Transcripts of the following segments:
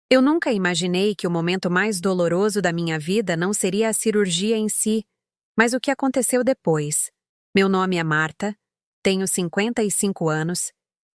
Eu nunca imaginei que o momento mais doloroso da minha vida não seria a cirurgia em si, mas o que aconteceu depois. Meu nome é Marta, tenho 55 anos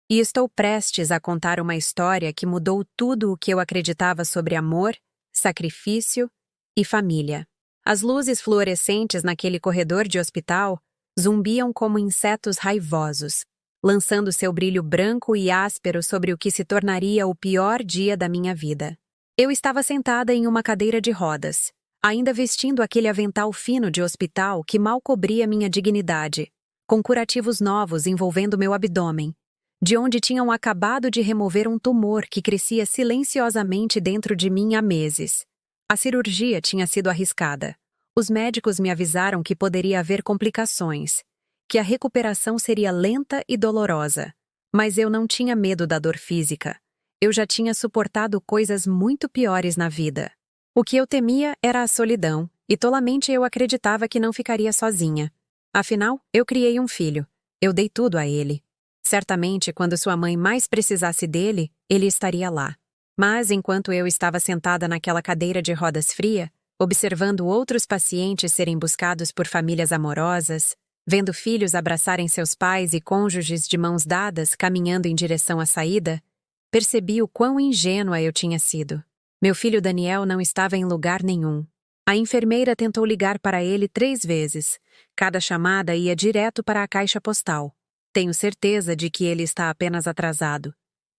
e estou prestes a contar uma história que mudou tudo o que eu acreditava sobre amor, sacrifício e família. As luzes fluorescentes naquele corredor de hospital zumbiam como insetos raivosos, lançando seu brilho branco e áspero sobre o que se tornaria o pior dia da minha vida. Eu estava sentada em uma cadeira de rodas, ainda vestindo aquele avental fino de hospital que mal cobria minha dignidade, com curativos novos envolvendo meu abdômen, de onde tinham acabado de remover um tumor que crescia silenciosamente dentro de mim há meses. A cirurgia tinha sido arriscada. Os médicos me avisaram que poderia haver complicações, que a recuperação seria lenta e dolorosa. Mas eu não tinha medo da dor física. Eu já tinha suportado coisas muito piores na vida. O que eu temia era a solidão, e tolamente eu acreditava que não ficaria sozinha. Afinal, eu criei um filho. Eu dei tudo a ele. Certamente, quando sua mãe mais precisasse dele, ele estaria lá. Mas, enquanto eu estava sentada naquela cadeira de rodas fria, observando outros pacientes serem buscados por famílias amorosas, vendo filhos abraçarem seus pais e cônjuges de mãos dadas caminhando em direção à saída, percebi o quão ingênua eu tinha sido. Meu filho Daniel não estava em lugar nenhum. A enfermeira tentou ligar para ele 3 vezes. Cada chamada ia direto para a caixa postal. Tenho certeza de que ele está apenas atrasado,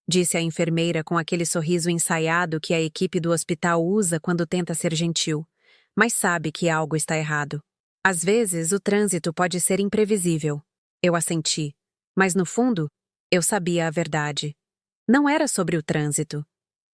disse a enfermeira com aquele sorriso ensaiado que a equipe do hospital usa quando tenta ser gentil, mas sabe que algo está errado. Às vezes, o trânsito pode ser imprevisível. Eu assenti, mas no fundo, eu sabia a verdade. Não era sobre o trânsito.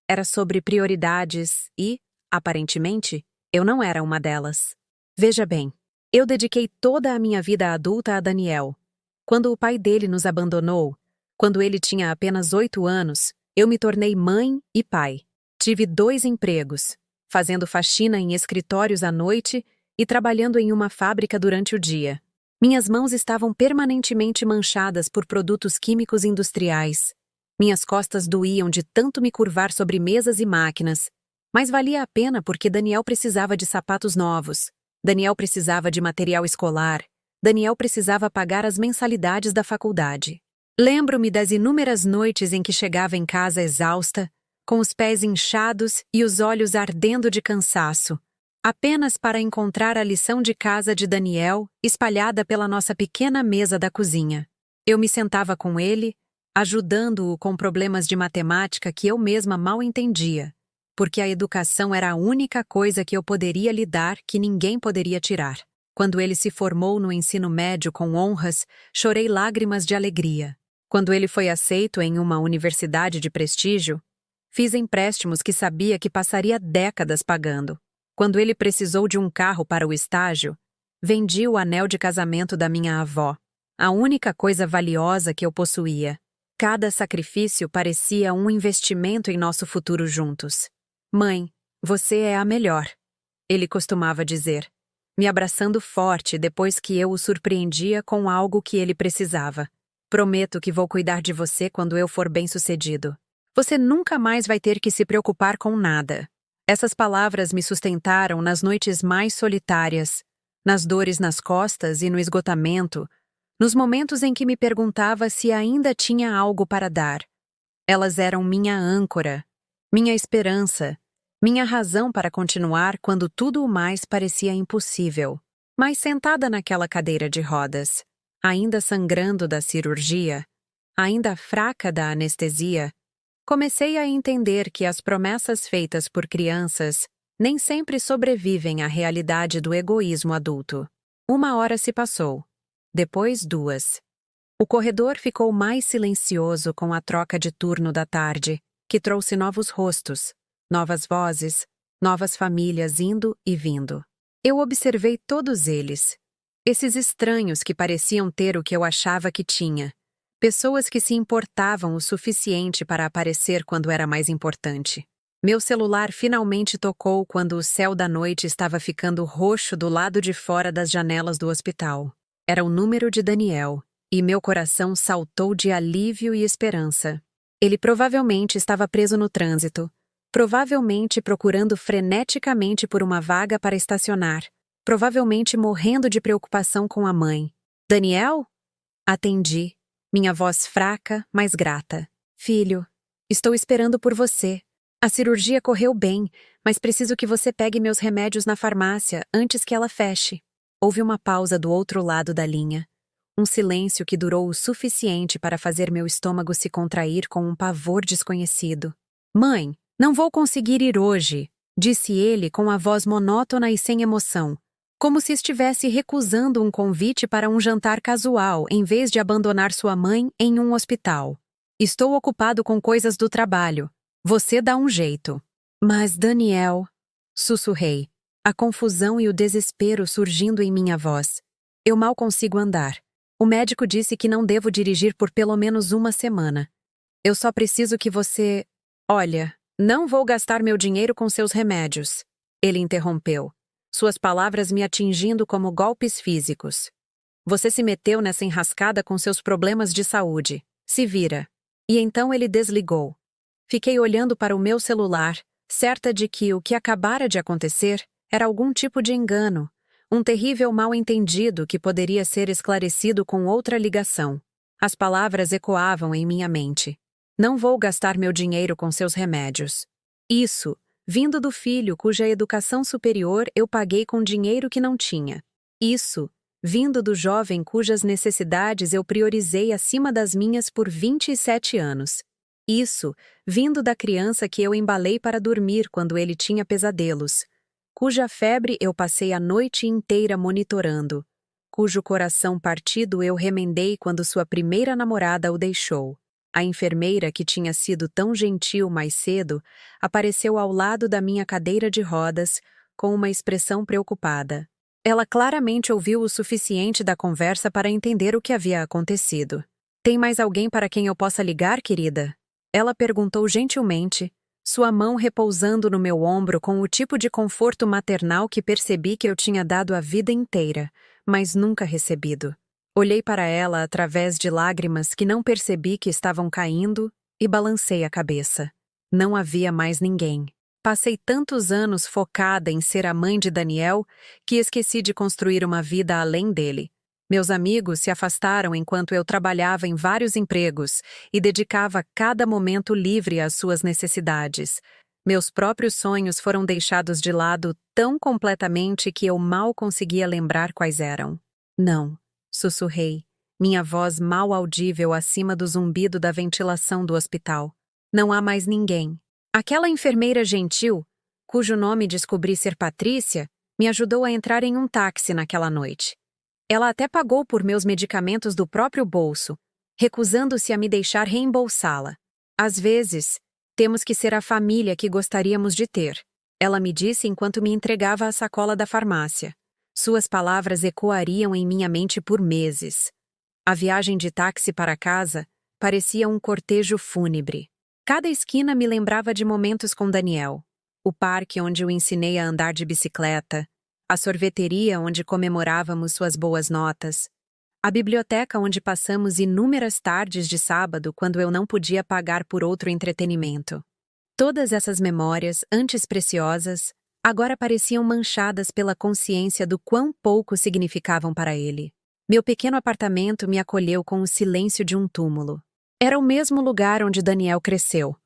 Era sobre prioridades e, aparentemente, eu não era uma delas. Veja bem, eu dediquei toda a minha vida adulta a Daniel. Quando o pai dele nos abandonou, quando ele tinha apenas 8 anos, eu me tornei mãe e pai. Tive 2 empregos, fazendo faxina em escritórios à noite e trabalhando em uma fábrica durante o dia. Minhas mãos estavam permanentemente manchadas por produtos químicos industriais. Minhas costas doíam de tanto me curvar sobre mesas e máquinas, mas valia a pena porque Daniel precisava de sapatos novos, Daniel precisava de material escolar, Daniel precisava pagar as mensalidades da faculdade. Lembro-me das inúmeras noites em que chegava em casa exausta, com os pés inchados e os olhos ardendo de cansaço, apenas para encontrar a lição de casa de Daniel espalhada pela nossa pequena mesa da cozinha. Eu me sentava com ele, ajudando-o com problemas de matemática que eu mesma mal entendia, porque a educação era a única coisa que eu poderia lhe dar que ninguém poderia tirar. Quando ele se formou no ensino médio com honras, chorei lágrimas de alegria. Quando ele foi aceito em uma universidade de prestígio, fiz empréstimos que sabia que passaria décadas pagando. Quando ele precisou de um carro para o estágio, vendi o anel de casamento da minha avó, a única coisa valiosa que eu possuía. Cada sacrifício parecia um investimento em nosso futuro juntos. Mãe, você é a melhor, ele costumava dizer, me abraçando forte depois que eu o surpreendia com algo que ele precisava. Prometo que vou cuidar de você quando eu for bem-sucedido. Você nunca mais vai ter que se preocupar com nada. Essas palavras me sustentaram nas noites mais solitárias, nas dores nas costas e no esgotamento, nos momentos em que me perguntava se ainda tinha algo para dar. Elas eram minha âncora, minha esperança, minha razão para continuar quando tudo o mais parecia impossível. Mas sentada naquela cadeira de rodas, ainda sangrando da cirurgia, ainda fraca da anestesia, comecei a entender que as promessas feitas por crianças nem sempre sobrevivem à realidade do egoísmo adulto. 1 hora se passou, depois 2. O corredor ficou mais silencioso com a troca de turno da tarde, que trouxe novos rostos, novas vozes, novas famílias indo e vindo. Eu observei todos eles, esses estranhos que pareciam ter o que eu achava que tinha, pessoas que se importavam o suficiente para aparecer quando era mais importante. Meu celular finalmente tocou quando o céu da noite estava ficando roxo do lado de fora das janelas do hospital. Era o número de Daniel, e meu coração saltou de alívio e esperança. Ele provavelmente estava preso no trânsito, provavelmente procurando freneticamente por uma vaga para estacionar, provavelmente morrendo de preocupação com a mãe. Daniel? Atendi, minha voz fraca, mas grata. Filho, estou esperando por você. A cirurgia correu bem, mas preciso que você pegue meus remédios na farmácia antes que ela feche. Houve uma pausa do outro lado da linha. Um silêncio que durou o suficiente para fazer meu estômago se contrair com um pavor desconhecido. Mãe, não vou conseguir ir hoje, disse ele com a voz monótona e sem emoção, como se estivesse recusando um convite para um jantar casual em vez de abandonar sua mãe em um hospital. Estou ocupado com coisas do trabalho. Você dá um jeito. Mas, Daniel, sussurrei, a confusão e o desespero surgindo em minha voz. Eu mal consigo andar. O médico disse que não devo dirigir por pelo menos uma semana. Eu só preciso que você... Olha, não vou gastar meu dinheiro com seus remédios. Ele interrompeu, suas palavras me atingindo como golpes físicos. Você se meteu nessa enrascada com seus problemas de saúde. Se vira. E então ele desligou. Fiquei olhando para o meu celular, certa de que o que acabara de acontecer era algum tipo de engano, um terrível mal-entendido que poderia ser esclarecido com outra ligação. As palavras ecoavam em minha mente. Não vou gastar meu dinheiro com seus remédios. Isso, vindo do filho cuja educação superior eu paguei com dinheiro que não tinha. Isso, vindo do jovem cujas necessidades eu priorizei acima das minhas por 27 anos. Isso, vindo da criança que eu embalei para dormir quando ele tinha pesadelos, cuja febre eu passei a noite inteira monitorando, cujo coração partido eu remendei quando sua primeira namorada o deixou. A enfermeira, que tinha sido tão gentil mais cedo, apareceu ao lado da minha cadeira de rodas, com uma expressão preocupada. Ela claramente ouviu o suficiente da conversa para entender o que havia acontecido. Tem mais alguém para quem eu possa ligar, querida? Ela perguntou gentilmente, sua mão repousando no meu ombro com o tipo de conforto maternal que percebi que eu tinha dado a vida inteira, mas nunca recebido. Olhei para ela através de lágrimas que não percebi que estavam caindo e balancei a cabeça. Não havia mais ninguém. Passei tantos anos focada em ser a mãe de Daniel que esqueci de construir uma vida além dele. Meus amigos se afastaram enquanto eu trabalhava em vários empregos e dedicava cada momento livre às suas necessidades. Meus próprios sonhos foram deixados de lado tão completamente que eu mal conseguia lembrar quais eram. Não, sussurrei, minha voz mal audível acima do zumbido da ventilação do hospital. Não há mais ninguém. Aquela enfermeira gentil, cujo nome descobri ser Patrícia, me ajudou a entrar em um táxi naquela noite. Ela até pagou por meus medicamentos do próprio bolso, recusando-se a me deixar reembolsá-la. Às vezes, temos que ser a família que gostaríamos de ter, ela me disse enquanto me entregava a sacola da farmácia. Suas palavras ecoariam em minha mente por meses. A viagem de táxi para casa parecia um cortejo fúnebre. Cada esquina me lembrava de momentos com Daniel. O parque onde o ensinei a andar de bicicleta, a sorveteria onde comemorávamos suas boas notas, a biblioteca onde passamos inúmeras tardes de sábado quando eu não podia pagar por outro entretenimento. Todas essas memórias, antes preciosas, agora pareciam manchadas pela consciência do quão pouco significavam para ele. Meu pequeno apartamento me acolheu com o silêncio de um túmulo. Era o mesmo lugar onde Daniel cresceu,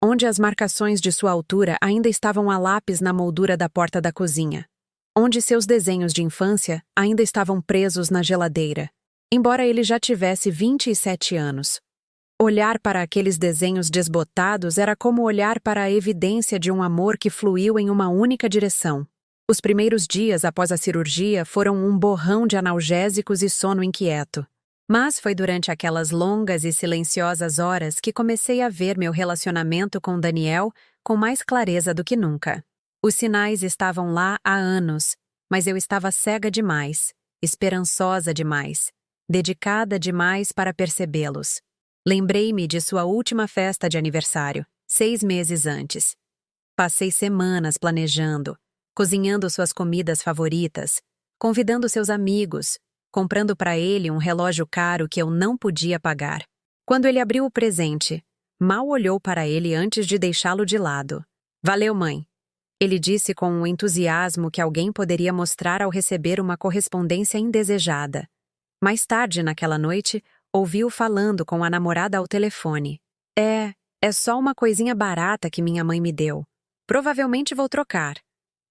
onde as marcações de sua altura ainda estavam a lápis na moldura da porta da cozinha, onde seus desenhos de infância ainda estavam presos na geladeira, embora ele já tivesse 27 anos. Olhar para aqueles desenhos desbotados era como olhar para a evidência de um amor que fluiu em uma única direção. Os primeiros dias após a cirurgia foram um borrão de analgésicos e sono inquieto. Mas foi durante aquelas longas e silenciosas horas que comecei a ver meu relacionamento com Daniel com mais clareza do que nunca. Os sinais estavam lá há anos, mas eu estava cega demais, esperançosa demais, dedicada demais para percebê-los. Lembrei-me de sua última festa de aniversário, 6 meses antes. Passei semanas planejando, cozinhando suas comidas favoritas, convidando seus amigos, comprando para ele um relógio caro que eu não podia pagar. Quando ele abriu o presente, mal olhou para ele antes de deixá-lo de lado. Valeu, mãe. Ele disse com o entusiasmo que alguém poderia mostrar ao receber uma correspondência indesejada. Mais tarde naquela noite, ouvi-o falando com a namorada ao telefone. É só uma coisinha barata que minha mãe me deu. Provavelmente vou trocar.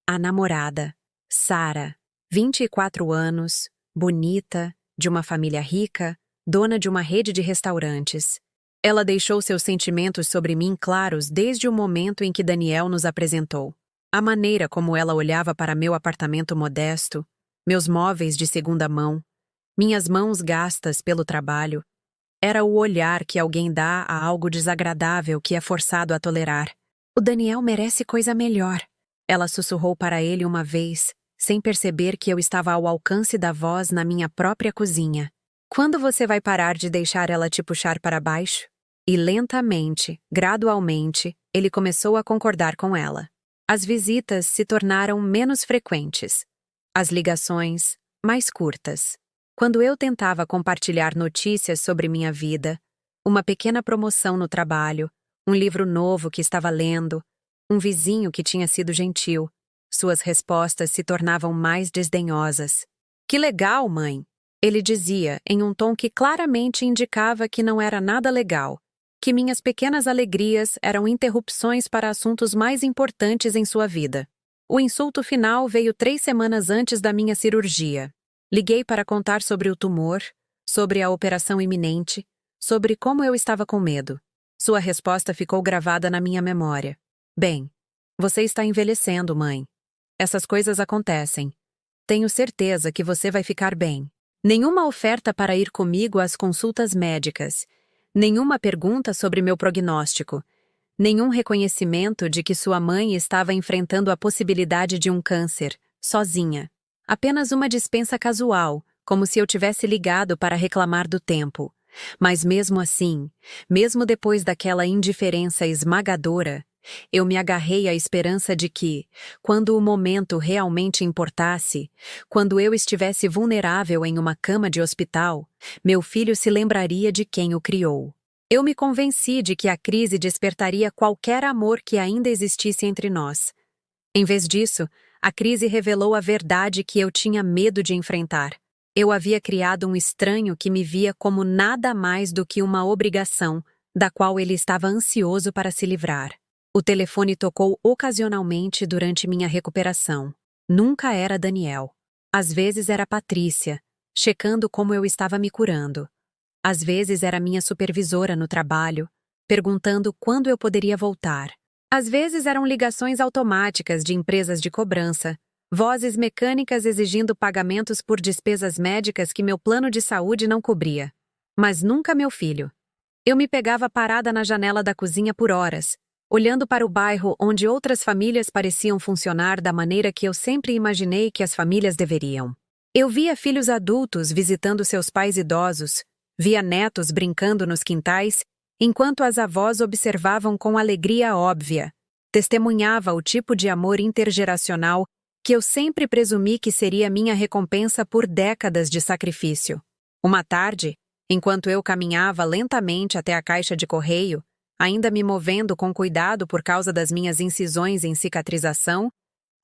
A namorada, Sara, 24 anos, bonita, de uma família rica, dona de uma rede de restaurantes. Ela deixou seus sentimentos sobre mim claros desde o momento em que Daniel nos apresentou. A maneira como ela olhava para meu apartamento modesto, meus móveis de segunda mão, minhas mãos gastas pelo trabalho, era o olhar que alguém dá a algo desagradável que é forçado a tolerar. O Daniel merece coisa melhor. Ela sussurrou para ele uma vez, sem perceber que eu estava ao alcance da voz na minha própria cozinha. Quando você vai parar de deixar ela te puxar para baixo? E lentamente, gradualmente, ele começou a concordar com ela. As visitas se tornaram menos frequentes. As ligações, mais curtas. Quando eu tentava compartilhar notícias sobre minha vida, uma pequena promoção no trabalho, um livro novo que estava lendo, um vizinho que tinha sido gentil, suas respostas se tornavam mais desdenhosas. Que legal, mãe! Ele dizia em um tom que claramente indicava que não era nada legal, que minhas pequenas alegrias eram interrupções para assuntos mais importantes em sua vida. O insulto final veio 3 semanas antes da minha cirurgia. Liguei para contar sobre o tumor, sobre a operação iminente, sobre como eu estava com medo. Sua resposta ficou gravada na minha memória. Bem, você está envelhecendo, mãe. Essas coisas acontecem. Tenho certeza que você vai ficar bem. Nenhuma oferta para ir comigo às consultas médicas. Nenhuma pergunta sobre meu prognóstico. Nenhum reconhecimento de que sua mãe estava enfrentando a possibilidade de um câncer, sozinha. Apenas uma dispensa casual, como se eu tivesse ligado para reclamar do tempo. Mas mesmo assim, mesmo depois daquela indiferença esmagadora, eu me agarrei à esperança de que, quando o momento realmente importasse, quando eu estivesse vulnerável em uma cama de hospital, meu filho se lembraria de quem o criou. Eu me convenci de que a crise despertaria qualquer amor que ainda existisse entre nós. Em vez disso, a crise revelou a verdade que eu tinha medo de enfrentar. Eu havia criado um estranho que me via como nada mais do que uma obrigação, da qual ele estava ansioso para se livrar. O telefone tocou ocasionalmente durante minha recuperação. Nunca era Daniel. Às vezes era Patrícia, checando como eu estava me curando. Às vezes era minha supervisora no trabalho, perguntando quando eu poderia voltar. Às vezes eram ligações automáticas de empresas de cobrança, vozes mecânicas exigindo pagamentos por despesas médicas que meu plano de saúde não cobria. Mas nunca meu filho. Eu me pegava parada na janela da cozinha por horas, olhando para o bairro onde outras famílias pareciam funcionar da maneira que eu sempre imaginei que as famílias deveriam. Eu via filhos adultos visitando seus pais idosos, via netos brincando nos quintais, enquanto as avós observavam com alegria óbvia. Testemunhava o tipo de amor intergeracional que eu sempre presumi que seria minha recompensa por décadas de sacrifício. Uma tarde, enquanto eu caminhava lentamente até a caixa de correio, ainda me movendo com cuidado por causa das minhas incisões em cicatrização,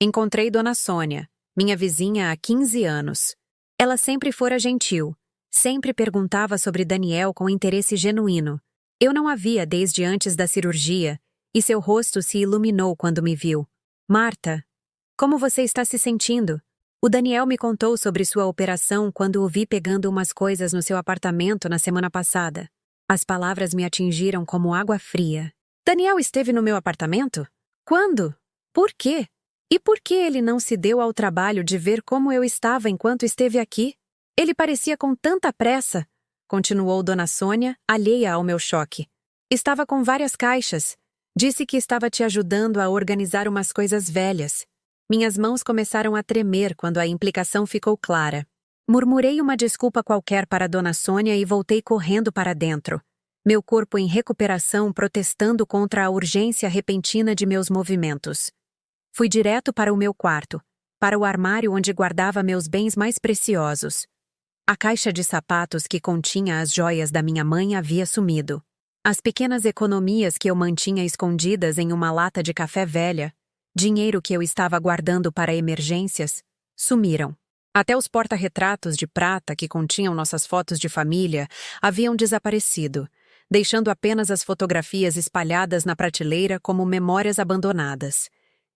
encontrei Dona Sônia, minha vizinha há 15 anos. Ela sempre fora gentil, sempre perguntava sobre Daniel com interesse genuíno. Eu não a via desde antes da cirurgia, e seu rosto se iluminou quando me viu. Marta, como você está se sentindo? O Daniel me contou sobre sua operação quando o vi pegando umas coisas no seu apartamento na semana passada. As palavras me atingiram como água fria. Daniel esteve no meu apartamento? Quando? Por quê? E por que ele não se deu ao trabalho de ver como eu estava enquanto esteve aqui? Ele parecia com tanta pressa, continuou Dona Sônia, alheia ao meu choque. Estava com várias caixas. Disse que estava te ajudando a organizar umas coisas velhas. Minhas mãos começaram a tremer quando a implicação ficou clara. Murmurei uma desculpa qualquer para Dona Sônia e voltei correndo para dentro. Meu corpo em recuperação protestando contra a urgência repentina de meus movimentos. Fui direto para o meu quarto, para o armário onde guardava meus bens mais preciosos. A caixa de sapatos que continha as joias da minha mãe havia sumido. As pequenas economias que eu mantinha escondidas em uma lata de café velha, dinheiro que eu estava guardando para emergências, sumiram. Até os porta-retratos de prata que continham nossas fotos de família haviam desaparecido, deixando apenas as fotografias espalhadas na prateleira como memórias abandonadas.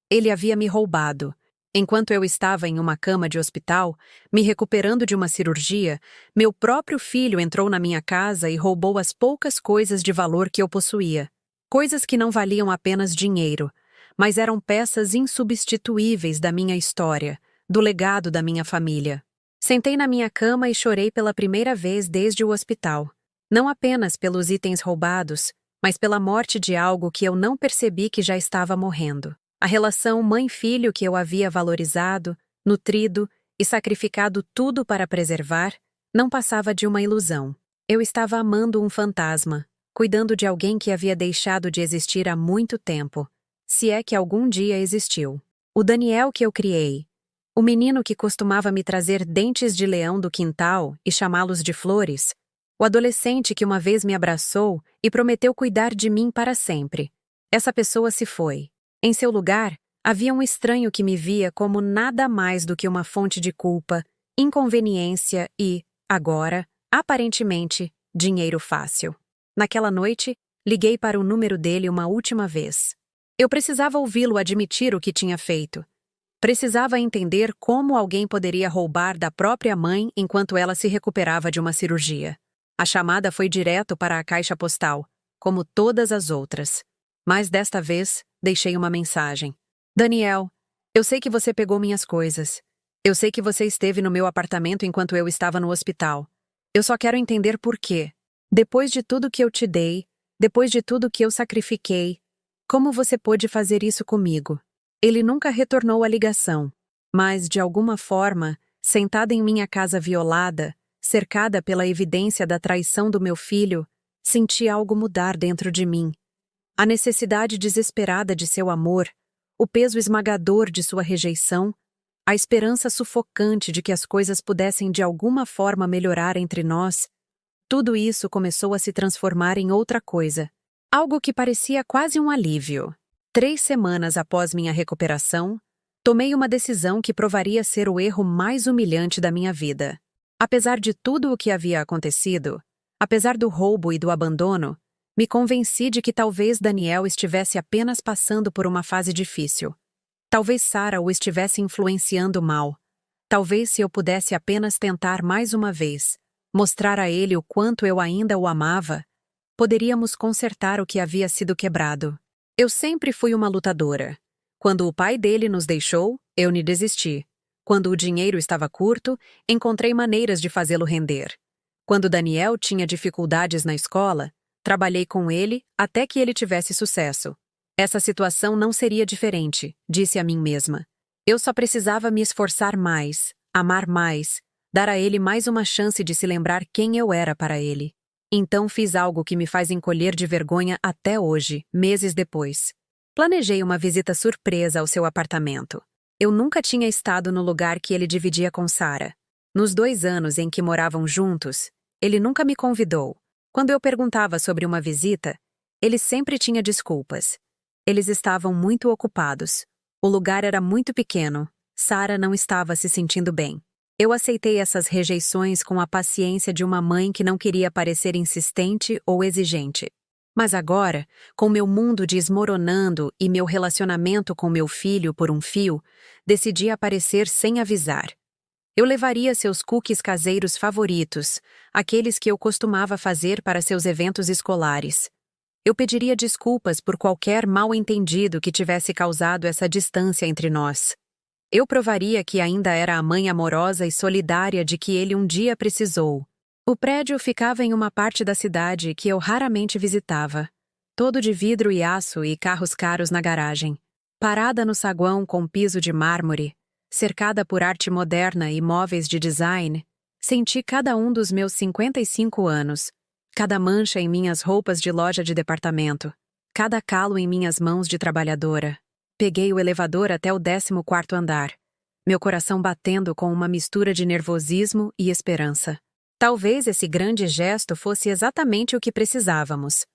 Ele havia me roubado. Enquanto eu estava em uma cama de hospital, me recuperando de uma cirurgia, meu próprio filho entrou na minha casa e roubou as poucas coisas de valor que eu possuía. Coisas que não valiam apenas dinheiro, mas eram peças insubstituíveis da minha história, do legado da minha família. Sentei na minha cama e chorei pela primeira vez desde o hospital. Não apenas pelos itens roubados, mas pela morte de algo que eu não percebi que já estava morrendo. A relação mãe-filho que eu havia valorizado, nutrido e sacrificado tudo para preservar, não passava de uma ilusão. Eu estava amando um fantasma, cuidando de alguém que havia deixado de existir há muito tempo, se é que algum dia existiu. O Daniel que eu criei, o menino que costumava me trazer dentes de leão do quintal e chamá-los de flores, o adolescente que uma vez me abraçou e prometeu cuidar de mim para sempre. Essa pessoa se foi. Em seu lugar, havia um estranho que me via como nada mais do que uma fonte de culpa, inconveniência e, agora, aparentemente, dinheiro fácil. Naquela noite, liguei para o número dele uma última vez. Eu precisava ouvi-lo admitir o que tinha feito. Precisava entender como alguém poderia roubar da própria mãe enquanto ela se recuperava de uma cirurgia. A chamada foi direto para a caixa postal, como todas as outras. Mas desta vez, deixei uma mensagem. Daniel, eu sei que você pegou minhas coisas. Eu sei que você esteve no meu apartamento enquanto eu estava no hospital. Eu só quero entender por quê. Depois de tudo que eu te dei, depois de tudo que eu sacrifiquei, como você pôde fazer isso comigo? Ele nunca retornou a ligação, mas, de alguma forma, sentada em minha casa violada, cercada pela evidência da traição do meu filho, senti algo mudar dentro de mim. A necessidade desesperada de seu amor, o peso esmagador de sua rejeição, a esperança sufocante de que as coisas pudessem de alguma forma melhorar entre nós, tudo isso começou a se transformar em outra coisa. Algo que parecia quase um alívio. 3 semanas após minha recuperação, tomei uma decisão que provaria ser o erro mais humilhante da minha vida. Apesar de tudo o que havia acontecido, apesar do roubo e do abandono, me convenci de que talvez Daniel estivesse apenas passando por uma fase difícil. Talvez Sarah o estivesse influenciando mal. Talvez se eu pudesse apenas tentar mais uma vez, mostrar a ele o quanto eu ainda o amava, poderíamos consertar o que havia sido quebrado. Eu sempre fui uma lutadora. Quando o pai dele nos deixou, eu me desisti. Quando o dinheiro estava curto, encontrei maneiras de fazê-lo render. Quando Daniel tinha dificuldades na escola, trabalhei com ele até que ele tivesse sucesso. Essa situação não seria diferente, disse a mim mesma. Eu só precisava me esforçar mais, amar mais, dar a ele mais uma chance de se lembrar quem eu era para ele. Então fiz algo que me faz encolher de vergonha até hoje, meses depois. Planejei uma visita surpresa ao seu apartamento. Eu nunca tinha estado no lugar que ele dividia com Sarah. Nos 2 anos em que moravam juntos, ele nunca me convidou. Quando eu perguntava sobre uma visita, ele sempre tinha desculpas. Eles estavam muito ocupados. O lugar era muito pequeno. Sarah não estava se sentindo bem. Eu aceitei essas rejeições com a paciência de uma mãe que não queria parecer insistente ou exigente. Mas agora, com meu mundo desmoronando e meu relacionamento com meu filho por um fio, decidi aparecer sem avisar. Eu levaria seus cookies caseiros favoritos, aqueles que eu costumava fazer para seus eventos escolares. Eu pediria desculpas por qualquer mal-entendido que tivesse causado essa distância entre nós. Eu provaria que ainda era a mãe amorosa e solidária de que ele um dia precisou. O prédio ficava em uma parte da cidade que eu raramente visitava, todo de vidro e aço e carros caros na garagem. Parada no saguão com piso de mármore, cercada por arte moderna e móveis de design, senti cada um dos meus 55 anos, cada mancha em minhas roupas de loja de departamento, cada calo em minhas mãos de trabalhadora. Peguei o elevador até o 14º andar, meu coração batendo com uma mistura de nervosismo e esperança. Talvez esse grande gesto fosse exatamente o que precisávamos.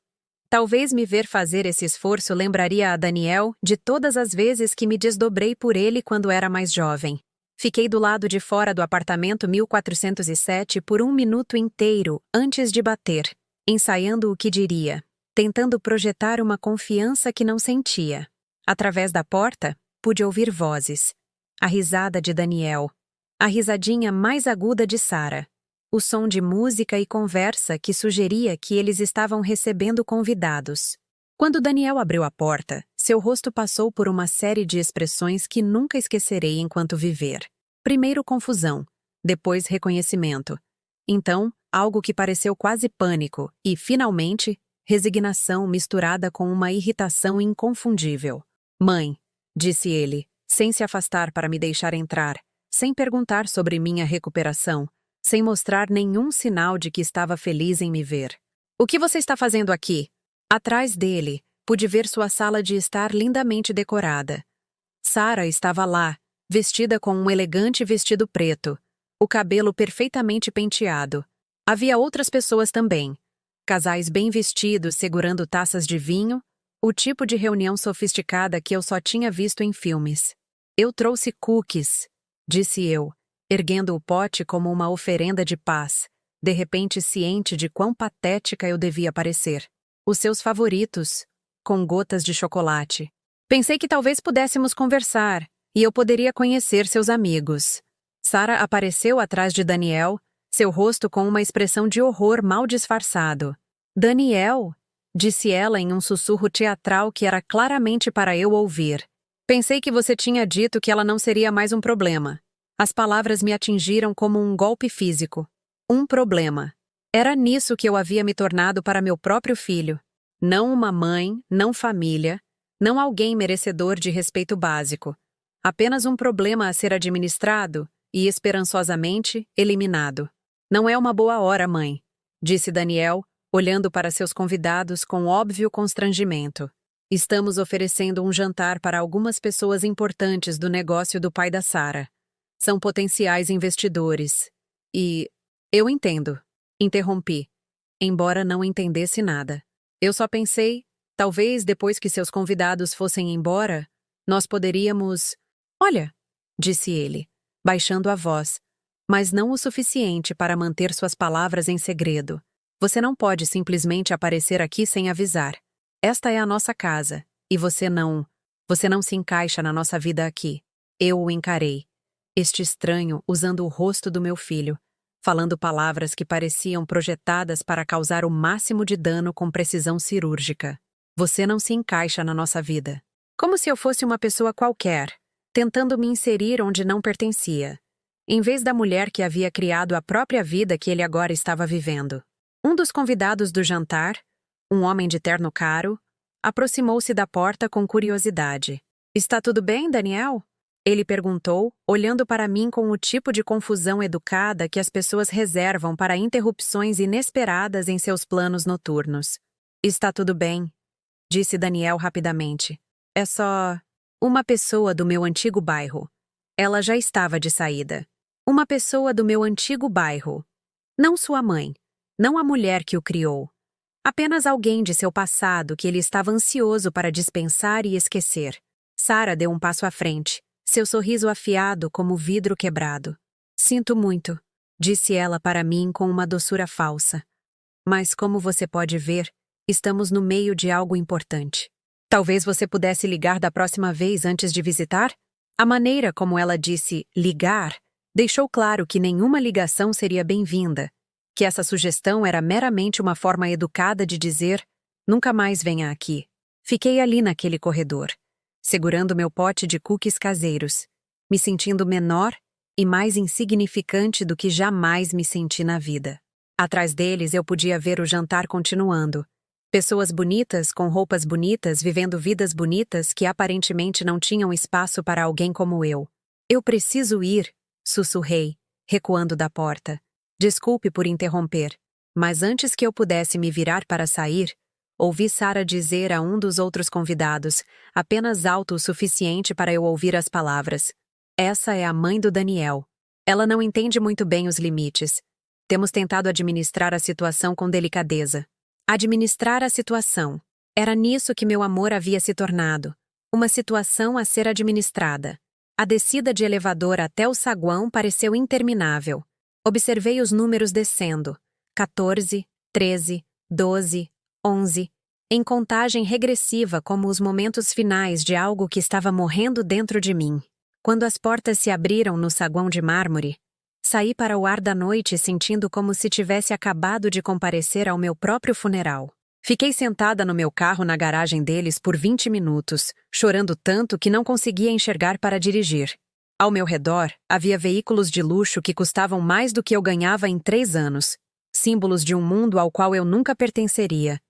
Talvez me ver fazer esse esforço lembraria a Daniel de todas as vezes que me desdobrei por ele quando era mais jovem. Fiquei do lado de fora do apartamento 1407 por 1 minuto inteiro antes de bater, ensaiando o que diria, tentando projetar uma confiança que não sentia. Através da porta, pude ouvir vozes. A risada de Daniel, a risadinha mais aguda de Sarah, o som de música e conversa que sugeria que eles estavam recebendo convidados. Quando Daniel abriu a porta, seu rosto passou por uma série de expressões que nunca esquecerei enquanto viver. Primeiro confusão, depois reconhecimento. Então, algo que pareceu quase pânico e, finalmente, resignação misturada com uma irritação inconfundível. "Mãe", disse ele, sem se afastar para me deixar entrar, sem perguntar sobre minha recuperação, sem mostrar nenhum sinal de que estava feliz em me ver. "O que você está fazendo aqui?" Atrás dele, pude ver sua sala de estar lindamente decorada. Sarah estava lá, vestida com um elegante vestido preto, o cabelo perfeitamente penteado. Havia outras pessoas também. Casais bem vestidos segurando taças de vinho, o tipo de reunião sofisticada que eu só tinha visto em filmes. "Eu trouxe cookies", disse eu, erguendo o pote como uma oferenda de paz, de repente ciente de quão patética eu devia parecer. "Os seus favoritos", com gotas de chocolate. "Pensei que talvez pudéssemos conversar, e eu poderia conhecer seus amigos." Sarah apareceu atrás de Daniel, seu rosto com uma expressão de horror mal disfarçado. "Daniel", disse ela em um sussurro teatral que era claramente para eu ouvir. "Pensei que você tinha dito que ela não seria mais um problema." As palavras me atingiram como um golpe físico. Um problema. Era nisso que eu havia me tornado para meu próprio filho. Não uma mãe, não família, não alguém merecedor de respeito básico. Apenas um problema a ser administrado e, esperançosamente, eliminado. "Não é uma boa hora, mãe", disse Daniel, olhando para seus convidados com óbvio constrangimento. "Estamos oferecendo um jantar para algumas pessoas importantes do negócio do pai da Sarah. São potenciais investidores. E... eu entendo", interrompi, embora não entendesse nada. "Eu só pensei, talvez depois que seus convidados fossem embora, nós poderíamos..." "Olha", disse ele, baixando a voz, mas não o suficiente para manter suas palavras em segredo. "Você não pode simplesmente aparecer aqui sem avisar. Esta é a nossa casa, e você não se encaixa na nossa vida aqui." Eu o encarei. Este estranho usando o rosto do meu filho, falando palavras que pareciam projetadas para causar o máximo de dano com precisão cirúrgica. "Você não se encaixa na nossa vida." Como se eu fosse uma pessoa qualquer, tentando me inserir onde não pertencia, em vez da mulher que havia criado a própria vida que ele agora estava vivendo. Um dos convidados do jantar, um homem de terno caro, aproximou-se da porta com curiosidade. "Está tudo bem, Daniel?" Ele perguntou, olhando para mim com o tipo de confusão educada que as pessoas reservam para interrupções inesperadas em seus planos noturnos. "Está tudo bem", disse Daniel rapidamente. "É só... uma pessoa do meu antigo bairro." Ela já estava de saída. "Uma pessoa do meu antigo bairro. Não sua mãe, não a mulher que o criou. Apenas alguém de seu passado que ele estava ansioso para dispensar e esquecer." Sarah deu um passo à frente, seu sorriso afiado como vidro quebrado. "Sinto muito", disse ela para mim com uma doçura falsa. "Mas como você pode ver, estamos no meio de algo importante. Talvez você pudesse ligar da próxima vez antes de visitar?" A maneira como ela disse "ligar" deixou claro que nenhuma ligação seria bem-vinda, que essa sugestão era meramente uma forma educada de dizer "nunca mais venha aqui." Fiquei ali naquele corredor, segurando meu pote de cookies caseiros, me sentindo menor e mais insignificante do que jamais me senti na vida. Atrás deles eu podia ver o jantar continuando. Pessoas bonitas com roupas bonitas vivendo vidas bonitas que aparentemente não tinham espaço para alguém como eu. "Eu preciso ir", sussurrei, recuando da porta. "Desculpe por interromper." Mas antes que eu pudesse me virar para sair, ouvi Sarah dizer a um dos outros convidados, apenas alto o suficiente para eu ouvir as palavras: "Essa é a mãe do Daniel. Ela não entende muito bem os limites. Temos tentado administrar a situação com delicadeza." Administrar a situação. Era nisso que meu amor havia se tornado. Uma situação a ser administrada. A descida de elevador até o saguão pareceu interminável. Observei os números descendo. 14, 13, 12, 11. Em contagem regressiva como os momentos finais de algo que estava morrendo dentro de mim. Quando as portas se abriram no saguão de mármore, saí para o ar da noite sentindo como se tivesse acabado de comparecer ao meu próprio funeral. Fiquei sentada no meu carro na garagem deles por 20 minutos, chorando tanto que não conseguia enxergar para dirigir. Ao meu redor, havia veículos de luxo que custavam mais do que eu ganhava em 3 anos. Símbolos de um mundo ao qual eu nunca pertenceria.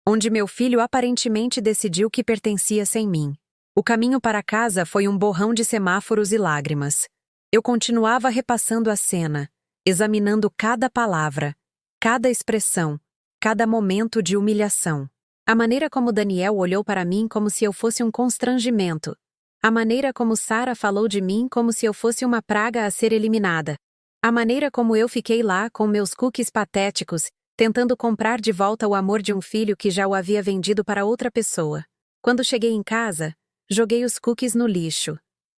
Onde meu filho aparentemente decidiu que pertencia sem mim. O caminho para casa foi um borrão de semáforos e lágrimas. Eu continuava repassando a cena, examinando cada palavra, cada expressão, cada momento de humilhação. A maneira como Daniel olhou para mim como se eu fosse um constrangimento. A maneira como Sarah falou de mim como se eu fosse uma praga a ser eliminada. A maneira como eu fiquei lá com meus cookies patéticos, tentando comprar de volta o amor de um filho que já o havia vendido para outra pessoa. Quando cheguei em casa, joguei os cookies no lixo.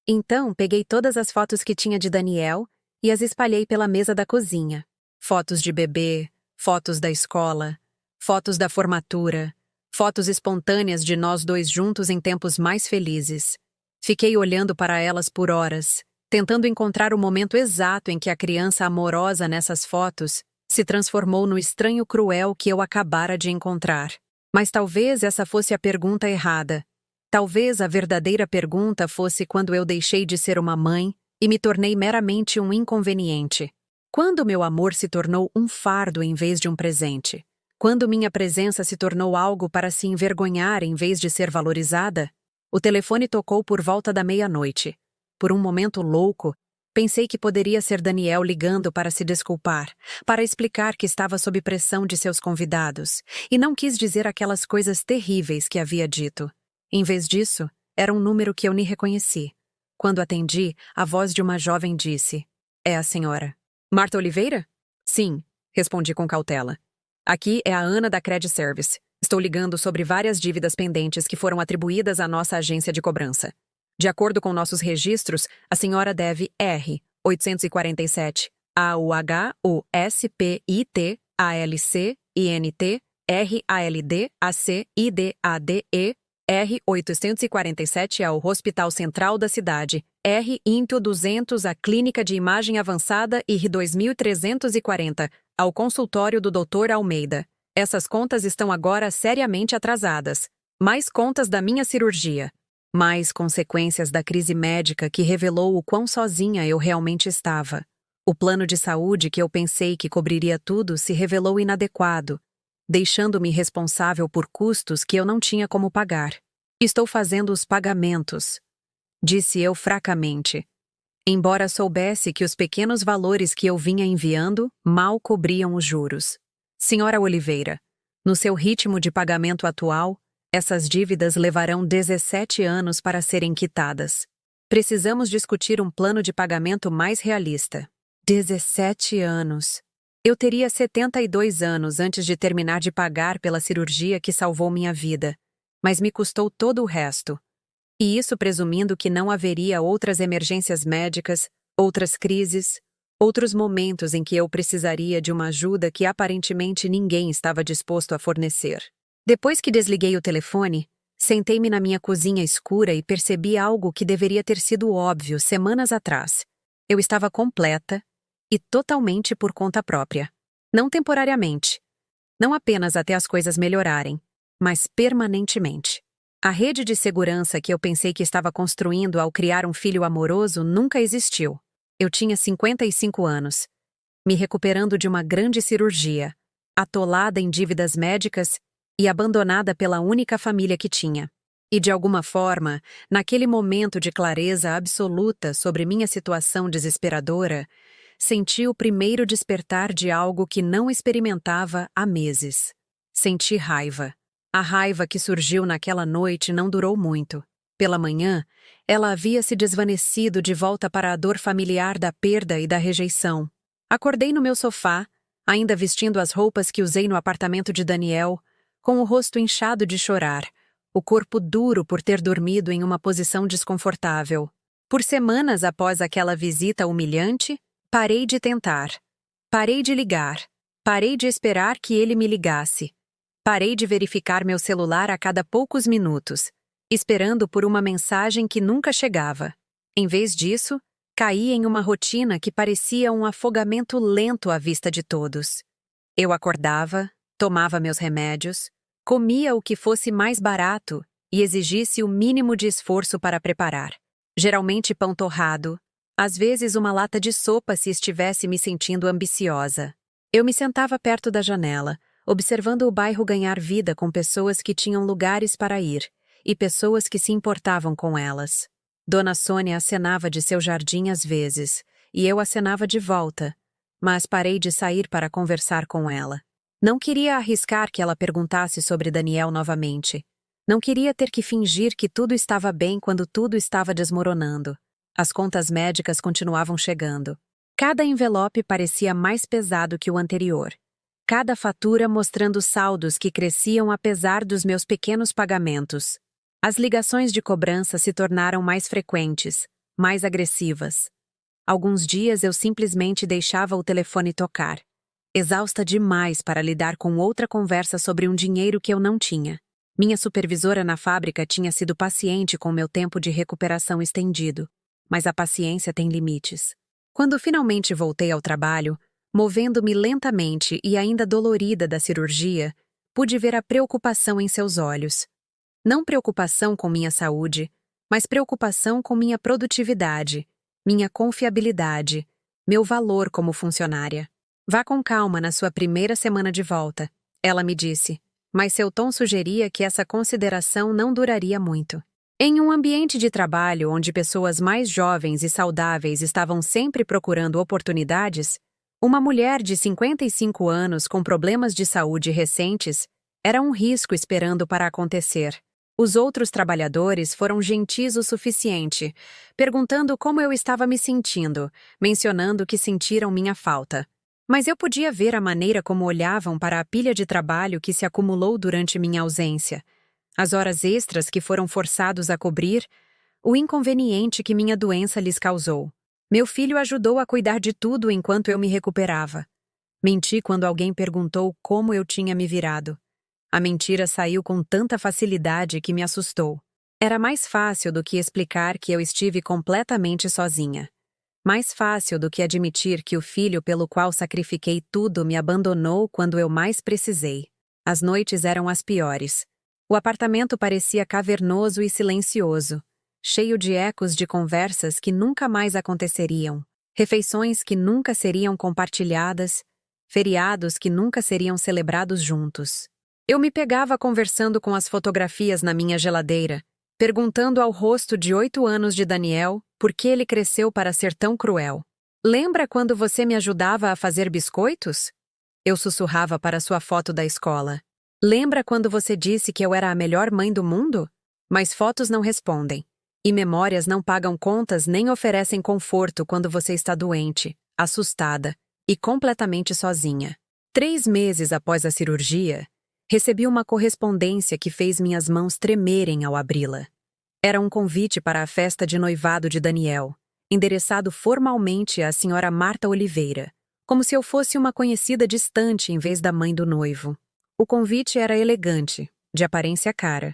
Então, peguei todas as fotos que tinha de Daniel e as espalhei pela mesa da cozinha. Fotos de bebê, fotos da escola, fotos da formatura, fotos espontâneas de nós dois juntos em tempos mais felizes. Fiquei olhando para elas por horas, tentando encontrar o momento exato em que a criança amorosa nessas fotos se transformou no estranho cruel que eu acabara de encontrar. Mas talvez essa fosse a pergunta errada. Talvez a verdadeira pergunta fosse quando eu deixei de ser uma mãe e me tornei meramente um inconveniente. Quando meu amor se tornou um fardo em vez de um presente. Quando minha presença se tornou algo para se envergonhar em vez de ser valorizada. O telefone tocou por volta da meia-noite. Por um momento louco, pensei que poderia ser Daniel ligando para se desculpar, para explicar que estava sob pressão de seus convidados, e não quis dizer aquelas coisas terríveis que havia dito. Em vez disso, era um número que eu nem reconheci. Quando atendi, a voz de uma jovem disse: "É a senhora." "Marta Oliveira?" "Sim", respondi com cautela. "Aqui é a Ana da Credit Service. Estou ligando sobre várias dívidas pendentes que foram atribuídas à nossa agência de cobrança. De acordo com nossos registros, a senhora deve R. 847, AUH, USPIT, ALC, INT, RALD, AC, IDADE, R. 847 ao Hospital Central da cidade, R. Into 200 à Clínica de Imagem Avançada e R. 2340 ao consultório do Dr. Almeida. Essas contas estão agora seriamente atrasadas. Mais contas da minha cirurgia. Mais consequências da crise médica que revelou o quão sozinha eu realmente estava. O plano de saúde que eu pensei que cobriria tudo se revelou inadequado, deixando-me responsável por custos que eu não tinha como pagar. "Estou fazendo os pagamentos", disse eu fracamente. Embora soubesse que os pequenos valores que eu vinha enviando mal cobriam os juros. "Senhora Oliveira, no seu ritmo de pagamento atual, essas dívidas levarão 17 anos para serem quitadas. Precisamos discutir um plano de pagamento mais realista." 17 anos. Eu teria 72 anos antes de terminar de pagar pela cirurgia que salvou minha vida, mas me custou todo o resto. E isso presumindo que não haveria outras emergências médicas, outras crises, outros momentos em que eu precisaria de uma ajuda que aparentemente ninguém estava disposto a fornecer. Depois que desliguei o telefone, sentei-me na minha cozinha escura e percebi algo que deveria ter sido óbvio semanas atrás. Eu estava completa e totalmente por conta própria. Não temporariamente. Não apenas até as coisas melhorarem, mas permanentemente. A rede de segurança que eu pensei que estava construindo ao criar um filho amoroso nunca existiu. Eu tinha 55 anos, me recuperando de uma grande cirurgia, atolada em dívidas médicas e abandonada pela única família que tinha. E de alguma forma, naquele momento de clareza absoluta sobre minha situação desesperadora, senti o primeiro despertar de algo que não experimentava há meses. Senti raiva. A raiva que surgiu naquela noite não durou muito. Pela manhã, ela havia se desvanecido de volta para a dor familiar da perda e da rejeição. Acordei no meu sofá, ainda vestindo as roupas que usei no apartamento de Daniel, com o rosto inchado de chorar, o corpo duro por ter dormido em uma posição desconfortável. Por semanas após aquela visita humilhante, parei de tentar. Parei de ligar. Parei de esperar que ele me ligasse. Parei de verificar meu celular a cada poucos minutos, esperando por uma mensagem que nunca chegava. Em vez disso, caí em uma rotina que parecia um afogamento lento à vista de todos. Eu acordava, tomava meus remédios, comia o que fosse mais barato e exigisse o mínimo de esforço para preparar. Geralmente pão torrado, às vezes uma lata de sopa se estivesse me sentindo ambiciosa. Eu me sentava perto da janela, observando o bairro ganhar vida com pessoas que tinham lugares para ir e pessoas que se importavam com elas. Dona Sônia acenava de seu jardim às vezes, e eu acenava de volta, mas parei de sair para conversar com ela. Não queria arriscar que ela perguntasse sobre Daniel novamente. Não queria ter que fingir que tudo estava bem quando tudo estava desmoronando. As contas médicas continuavam chegando. Cada envelope parecia mais pesado que o anterior. Cada fatura mostrando saldos que cresciam apesar dos meus pequenos pagamentos. As ligações de cobrança se tornaram mais frequentes, mais agressivas. Alguns dias eu simplesmente deixava o telefone tocar, exausta demais para lidar com outra conversa sobre um dinheiro que eu não tinha. Minha supervisora na fábrica tinha sido paciente com meu tempo de recuperação estendido, mas a paciência tem limites. Quando finalmente voltei ao trabalho, movendo-me lentamente e ainda dolorida da cirurgia, pude ver a preocupação em seus olhos. Não preocupação com minha saúde, mas preocupação com minha produtividade, minha confiabilidade, meu valor como funcionária. Vá com calma na sua primeira semana de volta, ela me disse, mas seu tom sugeria que essa consideração não duraria muito. Em um ambiente de trabalho onde pessoas mais jovens e saudáveis estavam sempre procurando oportunidades, uma mulher de 55 anos com problemas de saúde recentes era um risco esperando para acontecer. Os outros trabalhadores foram gentis o suficiente, perguntando como eu estava me sentindo, mencionando que sentiram minha falta. Mas eu podia ver a maneira como olhavam para a pilha de trabalho que se acumulou durante minha ausência, as horas extras que foram forçados a cobrir, o inconveniente que minha doença lhes causou. Meu filho ajudou a cuidar de tudo enquanto eu me recuperava. Menti quando alguém perguntou como eu tinha me virado. A mentira saiu com tanta facilidade que me assustou. Era mais fácil do que explicar que eu estive completamente sozinha. Mais fácil do que admitir que o filho pelo qual sacrifiquei tudo me abandonou quando eu mais precisei. As noites eram as piores. O apartamento parecia cavernoso e silencioso, cheio de ecos de conversas que nunca mais aconteceriam, refeições que nunca seriam compartilhadas, feriados que nunca seriam celebrados juntos. Eu me pegava conversando com as fotografias na minha geladeira, perguntando ao rosto de 8 anos de Daniel por que ele cresceu para ser tão cruel. Lembra quando você me ajudava a fazer biscoitos? Eu sussurrava para sua foto da escola. Lembra quando você disse que eu era a melhor mãe do mundo? Mas fotos não respondem. E memórias não pagam contas nem oferecem conforto quando você está doente, assustada e completamente sozinha. 3 meses após a cirurgia, recebi uma correspondência que fez minhas mãos tremerem ao abri-la. Era um convite para a festa de noivado de Daniel, endereçado formalmente à senhora Marta Oliveira, como se eu fosse uma conhecida distante em vez da mãe do noivo. O convite era elegante, de aparência cara,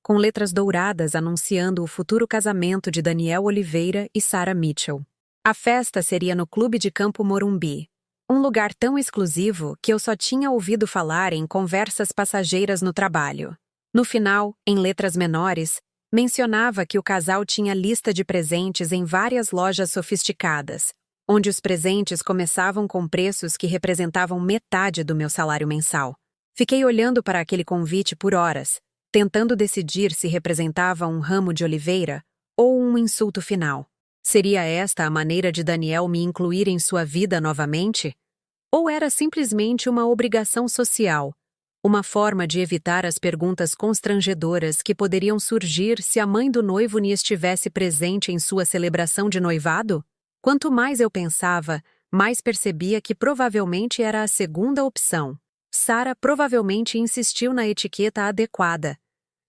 com letras douradas anunciando o futuro casamento de Daniel Oliveira e Sarah Mitchell. A festa seria no Clube de Campo Morumbi, um lugar tão exclusivo que eu só tinha ouvido falar em conversas passageiras no trabalho. No final, em letras menores, mencionava que o casal tinha lista de presentes em várias lojas sofisticadas, onde os presentes começavam com preços que representavam metade do meu salário mensal. Fiquei olhando para aquele convite por horas, tentando decidir se representava um ramo de oliveira ou um insulto final. Seria esta a maneira de Daniel me incluir em sua vida novamente? Ou era simplesmente uma obrigação social, uma forma de evitar as perguntas constrangedoras que poderiam surgir se a mãe do noivo nem estivesse presente em sua celebração de noivado? Quanto mais eu pensava, mais percebia que provavelmente era a segunda opção. Sara provavelmente insistiu na etiqueta adequada,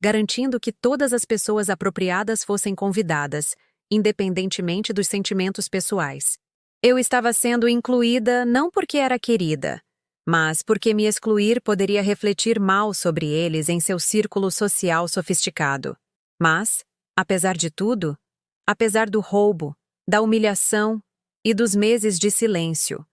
garantindo que todas as pessoas apropriadas fossem convidadas, independentemente dos sentimentos pessoais. Eu estava sendo incluída não porque era querida, mas porque me excluir poderia refletir mal sobre eles em seu círculo social sofisticado. Mas, apesar de tudo, apesar do roubo, da humilhação e dos meses de silêncio,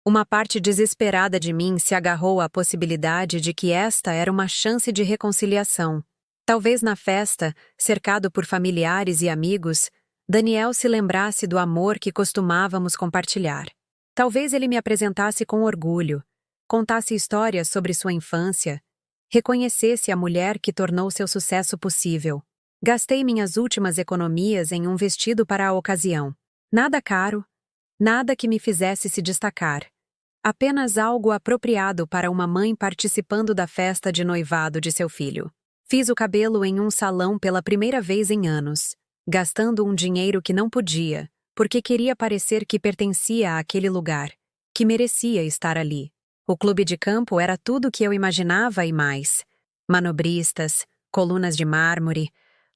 uma parte desesperada de mim se agarrou à possibilidade de que esta era uma chance de reconciliação. Talvez na festa, cercado por familiares e amigos, Daniel se lembrasse do amor que costumávamos compartilhar. Talvez ele me apresentasse com orgulho, contasse histórias sobre sua infância, reconhecesse a mulher que tornou seu sucesso possível. Gastei minhas últimas economias em um vestido para a ocasião. Nada caro, nada que me fizesse se destacar. Apenas algo apropriado para uma mãe participando da festa de noivado de seu filho. Fiz o cabelo em um salão pela primeira vez em anos, gastando um dinheiro que não podia, porque queria parecer que pertencia àquele lugar, que merecia estar ali. O clube de campo era tudo o que eu imaginava e mais. Manobristas, colunas de mármore,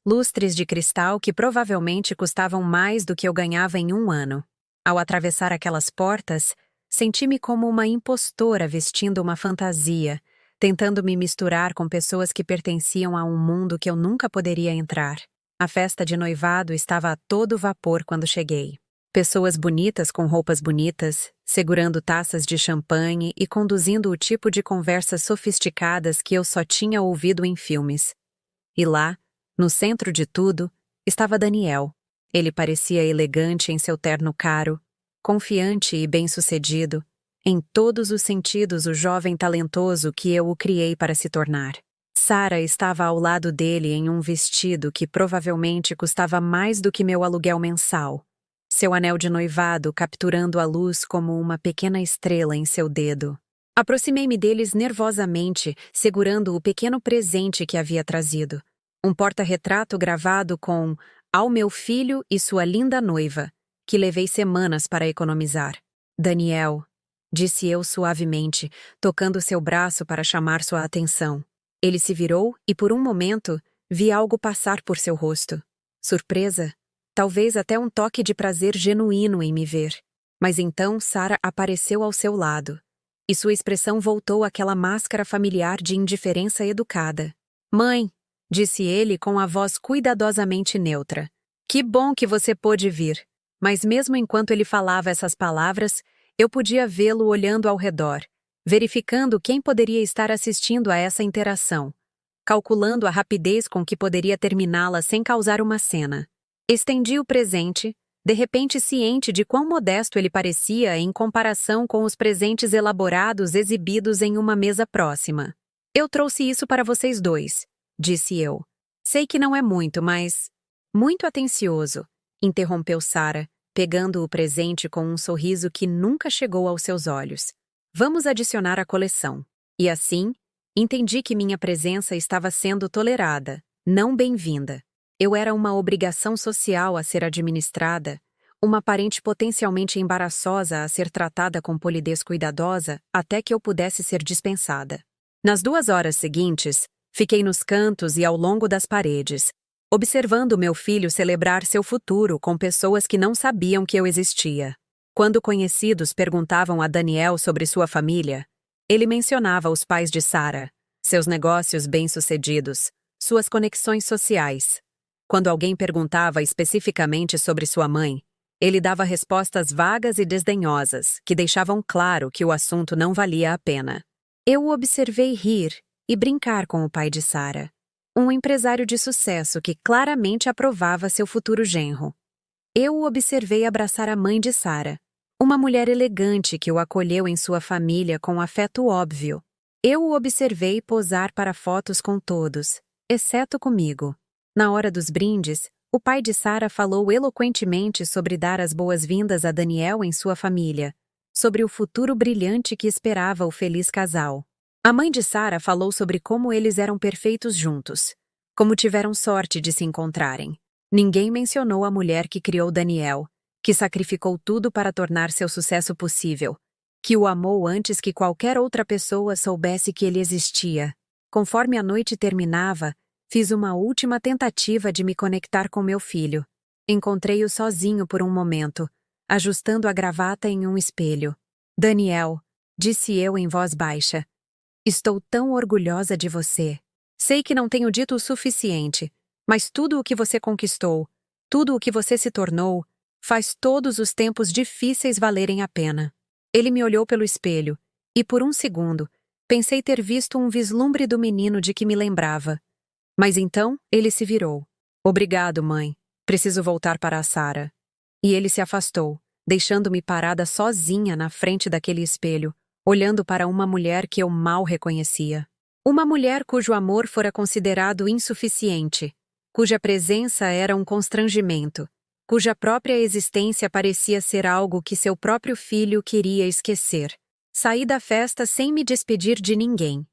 lustres de cristal que provavelmente custavam mais do que eu ganhava em um ano. Ao atravessar aquelas portas, senti-me como uma impostora vestindo uma fantasia, tentando me misturar com pessoas que pertenciam a um mundo que eu nunca poderia entrar. A festa de noivado estava a todo vapor quando cheguei. Pessoas bonitas com roupas bonitas, segurando taças de champanhe e conduzindo o tipo de conversas sofisticadas que eu só tinha ouvido em filmes. E lá, no centro de tudo, estava Daniel. Ele parecia elegante em seu terno caro, confiante e bem-sucedido, em todos os sentidos o jovem talentoso que eu o criei para se tornar. Sara estava ao lado dele em um vestido que provavelmente custava mais do que meu aluguel mensal. Seu anel de noivado capturando a luz como uma pequena estrela em seu dedo. Aproximei-me deles nervosamente, segurando o pequeno presente que havia trazido. Um porta-retrato gravado com "Ao meu filho e sua linda noiva", que levei semanas para economizar. "Daniel", disse eu suavemente, tocando seu braço para chamar sua atenção. Ele se virou e, por um momento, vi algo passar por seu rosto. Surpresa, talvez até um toque de prazer genuíno em me ver. Mas então Sara apareceu ao seu lado, e sua expressão voltou àquela máscara familiar de indiferença educada. "Mãe", disse ele com a voz cuidadosamente neutra. "Que bom que você pôde vir." Mas mesmo enquanto ele falava essas palavras, eu podia vê-lo olhando ao redor, verificando quem poderia estar assistindo a essa interação, calculando a rapidez com que poderia terminá-la sem causar uma cena. Estendi o presente, de repente ciente de quão modesto ele parecia em comparação com os presentes elaborados exibidos em uma mesa próxima. "Eu trouxe isso para vocês dois", disse eu. "Sei que não é muito, mas..." "Muito atencioso", interrompeu Sara, pegando o presente com um sorriso que nunca chegou aos seus olhos. "Vamos adicionar à coleção." E assim, entendi que minha presença estava sendo tolerada, não bem-vinda. Eu era uma obrigação social a ser administrada, uma parente potencialmente embaraçosa a ser tratada com polidez cuidadosa até que eu pudesse ser dispensada. Nas 2 horas seguintes, fiquei nos cantos e ao longo das paredes, observando meu filho celebrar seu futuro com pessoas que não sabiam que eu existia. Quando conhecidos perguntavam a Daniel sobre sua família, ele mencionava os pais de Sara, seus negócios bem-sucedidos, suas conexões sociais. Quando alguém perguntava especificamente sobre sua mãe, ele dava respostas vagas e desdenhosas, que deixavam claro que o assunto não valia a pena. Eu o observei rir e brincar com o pai de Sara, um empresário de sucesso que claramente aprovava seu futuro genro. Eu o observei abraçar a mãe de Sara, uma mulher elegante que o acolheu em sua família com afeto óbvio. Eu o observei posar para fotos com todos, exceto comigo. Na hora dos brindes, o pai de Sara falou eloquentemente sobre dar as boas-vindas a Daniel em sua família, sobre o futuro brilhante que esperava o feliz casal. A mãe de Sara falou sobre como eles eram perfeitos juntos, como tiveram sorte de se encontrarem. Ninguém mencionou a mulher que criou Daniel, que sacrificou tudo para tornar seu sucesso possível, que o amou antes que qualquer outra pessoa soubesse que ele existia. Conforme a noite terminava, fiz uma última tentativa de me conectar com meu filho. Encontrei-o sozinho por um momento, ajustando a gravata em um espelho. Daniel, disse eu em voz baixa, estou tão orgulhosa de você. Sei que não tenho dito o suficiente, mas tudo o que você conquistou, tudo o que você se tornou, faz todos os tempos difíceis valerem a pena. Ele me olhou pelo espelho, e por um segundo, pensei ter visto um vislumbre do menino de que me lembrava. Mas então, ele se virou. Obrigado, mãe. Preciso voltar para a Sara. E ele se afastou, deixando-me parada sozinha na frente daquele espelho, olhando para uma mulher que eu mal reconhecia. Uma mulher cujo amor fora considerado insuficiente, cuja presença era um constrangimento, cuja própria existência parecia ser algo que seu próprio filho queria esquecer. Saí da festa sem me despedir de ninguém.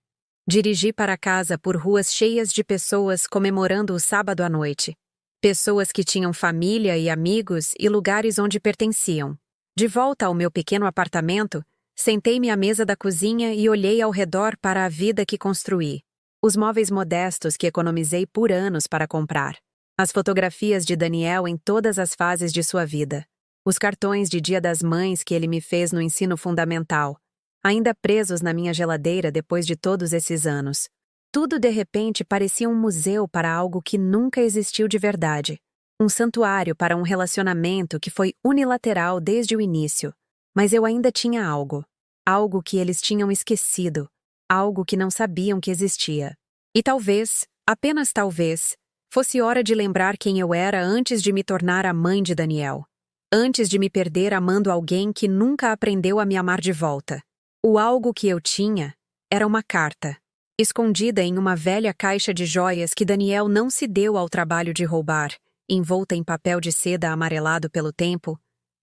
Dirigi para casa por ruas cheias de pessoas comemorando o sábado à noite. Pessoas que tinham família e amigos e lugares onde pertenciam. De volta ao meu pequeno apartamento, sentei-me à mesa da cozinha e olhei ao redor para a vida que construí. Os móveis modestos que economizei por anos para comprar. As fotografias de Daniel em todas as fases de sua vida. Os cartões de Dia das Mães que ele me fez no ensino fundamental, ainda presos na minha geladeira depois de todos esses anos. Tudo de repente parecia um museu para algo que nunca existiu de verdade. Um santuário para um relacionamento que foi unilateral desde o início. Mas eu ainda tinha algo. Algo que eles tinham esquecido. Algo que não sabiam que existia. E talvez, apenas talvez, fosse hora de lembrar quem eu era antes de me tornar a mãe de Daniel. Antes de me perder amando alguém que nunca aprendeu a me amar de volta. O algo que eu tinha era uma carta, escondida em uma velha caixa de joias que Daniel não se deu ao trabalho de roubar, envolta em papel de seda amarelado pelo tempo.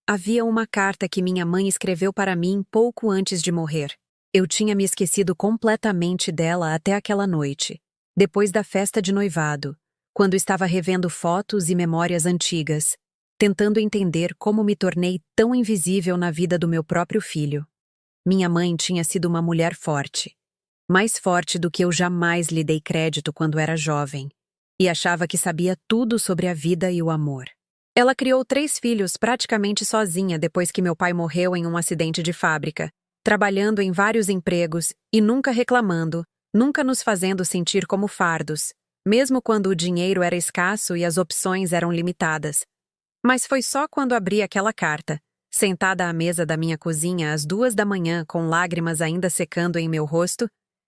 Havia uma carta que minha mãe escreveu para mim pouco antes de morrer. Eu tinha me esquecido completamente dela até aquela noite, depois da festa de noivado, quando estava revendo fotos e memórias antigas, tentando entender como me tornei tão invisível na vida do meu próprio filho. Minha mãe tinha sido uma mulher forte, mais forte do que eu jamais lhe dei crédito quando era jovem, e achava que sabia tudo sobre a vida e o amor. Ela criou 3 filhos praticamente sozinha depois que meu pai morreu em um acidente de fábrica, trabalhando em vários empregos e nunca reclamando, nunca nos fazendo sentir como fardos, mesmo quando o dinheiro era escasso e as opções eram limitadas. Mas foi só quando abri aquela carta, sentada à mesa da minha cozinha às 2 da manhã com lágrimas ainda secando em meu rosto,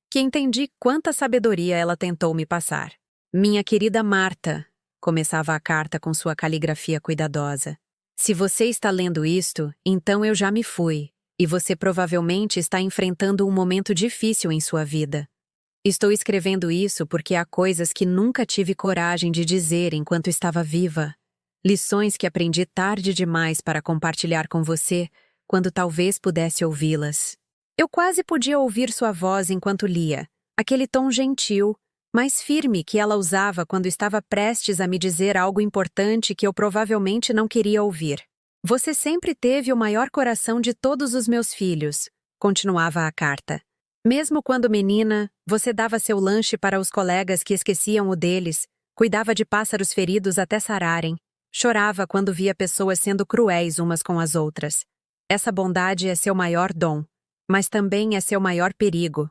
que entendi quanta sabedoria ela tentou me passar. Minha querida Marta, começava a carta com sua caligrafia cuidadosa. Se você está lendo isto, então eu já me fui, e você provavelmente está enfrentando um momento difícil em sua vida. Estou escrevendo isso porque há coisas que nunca tive coragem de dizer enquanto estava viva. Lições que aprendi tarde demais para compartilhar com você, quando talvez pudesse ouvi-las. Eu quase podia ouvir sua voz enquanto lia, aquele tom gentil, mas firme que ela usava quando estava prestes a me dizer algo importante que eu provavelmente não queria ouvir. Você sempre teve o maior coração de todos os meus filhos, continuava a carta. Mesmo quando menina, você dava seu lanche para os colegas que esqueciam o deles, cuidava de pássaros feridos até sararem. Chorava quando via pessoas sendo cruéis umas com as outras. Essa bondade é seu maior dom, mas também é seu maior perigo.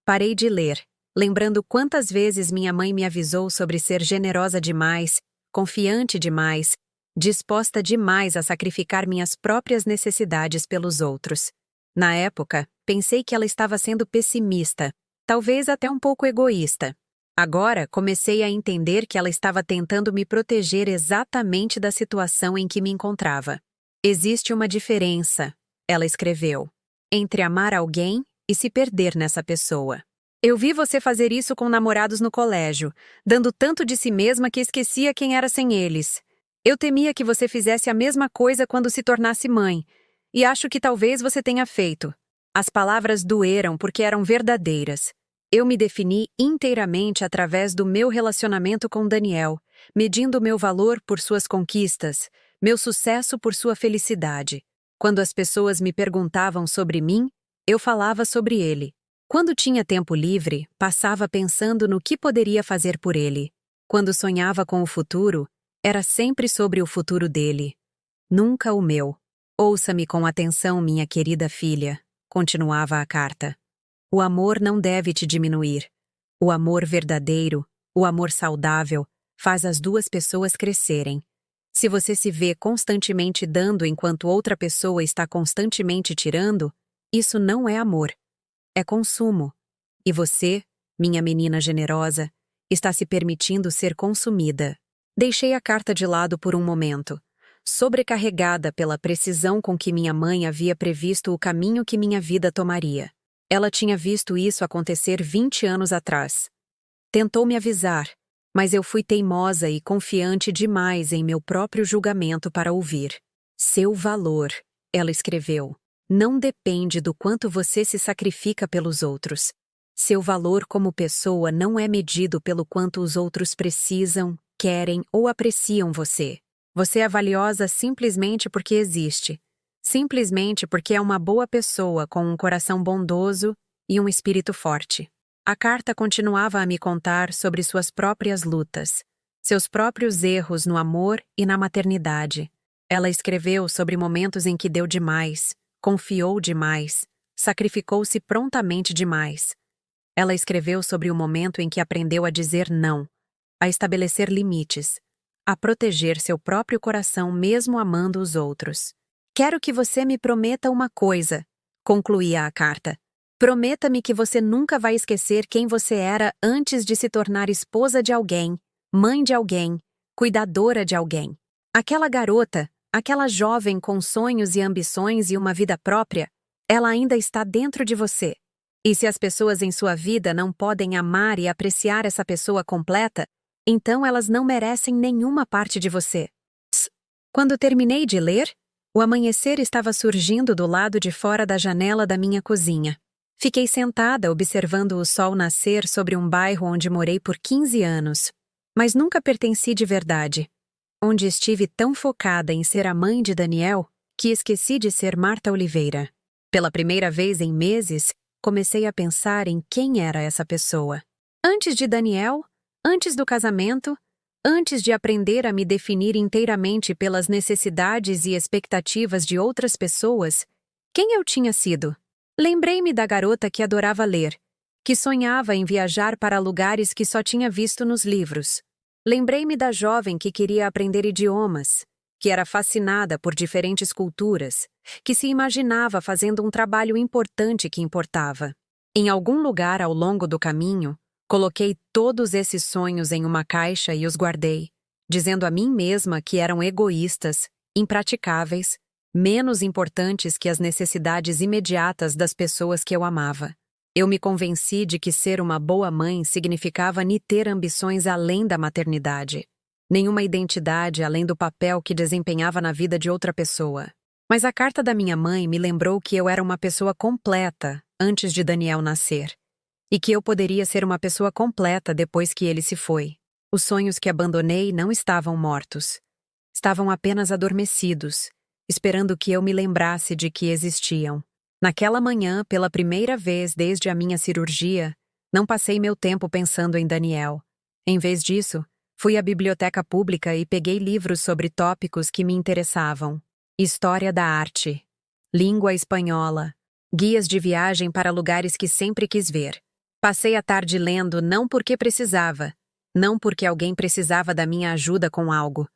Parei de ler, lembrando quantas vezes minha mãe me avisou sobre ser generosa demais, confiante demais, disposta demais a sacrificar minhas próprias necessidades pelos outros. Na época, pensei que ela estava sendo pessimista, talvez até um pouco egoísta. Agora, comecei a entender que ela estava tentando me proteger exatamente da situação em que me encontrava. Existe uma diferença, ela escreveu, entre amar alguém e se perder nessa pessoa. Eu vi você fazer isso com namorados no colégio, dando tanto de si mesma que esquecia quem era sem eles. Eu temia que você fizesse a mesma coisa quando se tornasse mãe, e acho que talvez você tenha feito. As palavras doeram porque eram verdadeiras. Eu me defini inteiramente através do meu relacionamento com Daniel, medindo meu valor por suas conquistas, meu sucesso por sua felicidade. Quando as pessoas me perguntavam sobre mim, eu falava sobre ele. Quando tinha tempo livre, passava pensando no que poderia fazer por ele. Quando sonhava com o futuro, era sempre sobre o futuro dele. Nunca o meu. Ouça-me com atenção, minha querida filha, continuava a carta. O amor não deve te diminuir. O amor verdadeiro, o amor saudável, faz as duas pessoas crescerem. Se você se vê constantemente dando enquanto outra pessoa está constantemente tirando, isso não é amor. É consumo. E você, minha menina generosa, está se permitindo ser consumida. Deixei a carta de lado por um momento, sobrecarregada pela precisão com que minha mãe havia previsto o caminho que minha vida tomaria. Ela tinha visto isso acontecer 20 anos atrás. Tentou me avisar, mas eu fui teimosa e confiante demais em meu próprio julgamento para ouvir. Seu valor, ela escreveu, não depende do quanto você se sacrifica pelos outros. Seu valor como pessoa não é medido pelo quanto os outros precisam, querem ou apreciam você. Você é valiosa simplesmente porque existe. Simplesmente porque é uma boa pessoa com um coração bondoso e um espírito forte. A carta continuava a me contar sobre suas próprias lutas, seus próprios erros no amor e na maternidade. Ela escreveu sobre momentos em que deu demais, confiou demais, sacrificou-se prontamente demais. Ela escreveu sobre o momento em que aprendeu a dizer não, a estabelecer limites, a proteger seu próprio coração mesmo amando os outros. Quero que você me prometa uma coisa, concluía a carta. Prometa-me que você nunca vai esquecer quem você era antes de se tornar esposa de alguém, mãe de alguém, cuidadora de alguém. Aquela garota, aquela jovem com sonhos e ambições e uma vida própria, ela ainda está dentro de você. E se as pessoas em sua vida não podem amar e apreciar essa pessoa completa, então elas não merecem nenhuma parte de você. Quando terminei de ler, o amanhecer estava surgindo do lado de fora da janela da minha cozinha. Fiquei sentada observando o sol nascer sobre um bairro onde morei por 15 anos, mas nunca pertenci de verdade. Onde estive tão focada em ser a mãe de Daniel que esqueci de ser Marta Oliveira. Pela primeira vez em meses, comecei a pensar em quem era essa pessoa. Antes de Daniel, antes do casamento, antes de aprender a me definir inteiramente pelas necessidades e expectativas de outras pessoas, quem eu tinha sido? Lembrei-me da garota que adorava ler, que sonhava em viajar para lugares que só tinha visto nos livros. Lembrei-me da jovem que queria aprender idiomas, que era fascinada por diferentes culturas, que se imaginava fazendo um trabalho importante que importava. Em algum lugar ao longo do caminho, coloquei todos esses sonhos em uma caixa e os guardei, dizendo a mim mesma que eram egoístas, impraticáveis, menos importantes que as necessidades imediatas das pessoas que eu amava. Eu me convenci de que ser uma boa mãe significava nem ter ambições além da maternidade, nenhuma identidade além do papel que desempenhava na vida de outra pessoa. Mas a carta da minha mãe me lembrou que eu era uma pessoa completa antes de Daniel nascer, e que eu poderia ser uma pessoa completa depois que ele se foi. Os sonhos que abandonei não estavam mortos. Estavam apenas adormecidos, esperando que eu me lembrasse de que existiam. Naquela manhã, pela primeira vez desde a minha cirurgia, não passei meu tempo pensando em Daniel. Em vez disso, fui à biblioteca pública e peguei livros sobre tópicos que me interessavam. História da arte, língua espanhola, guias de viagem para lugares que sempre quis ver. Passei a tarde lendo não porque precisava, não porque alguém precisava da minha ajuda com algo,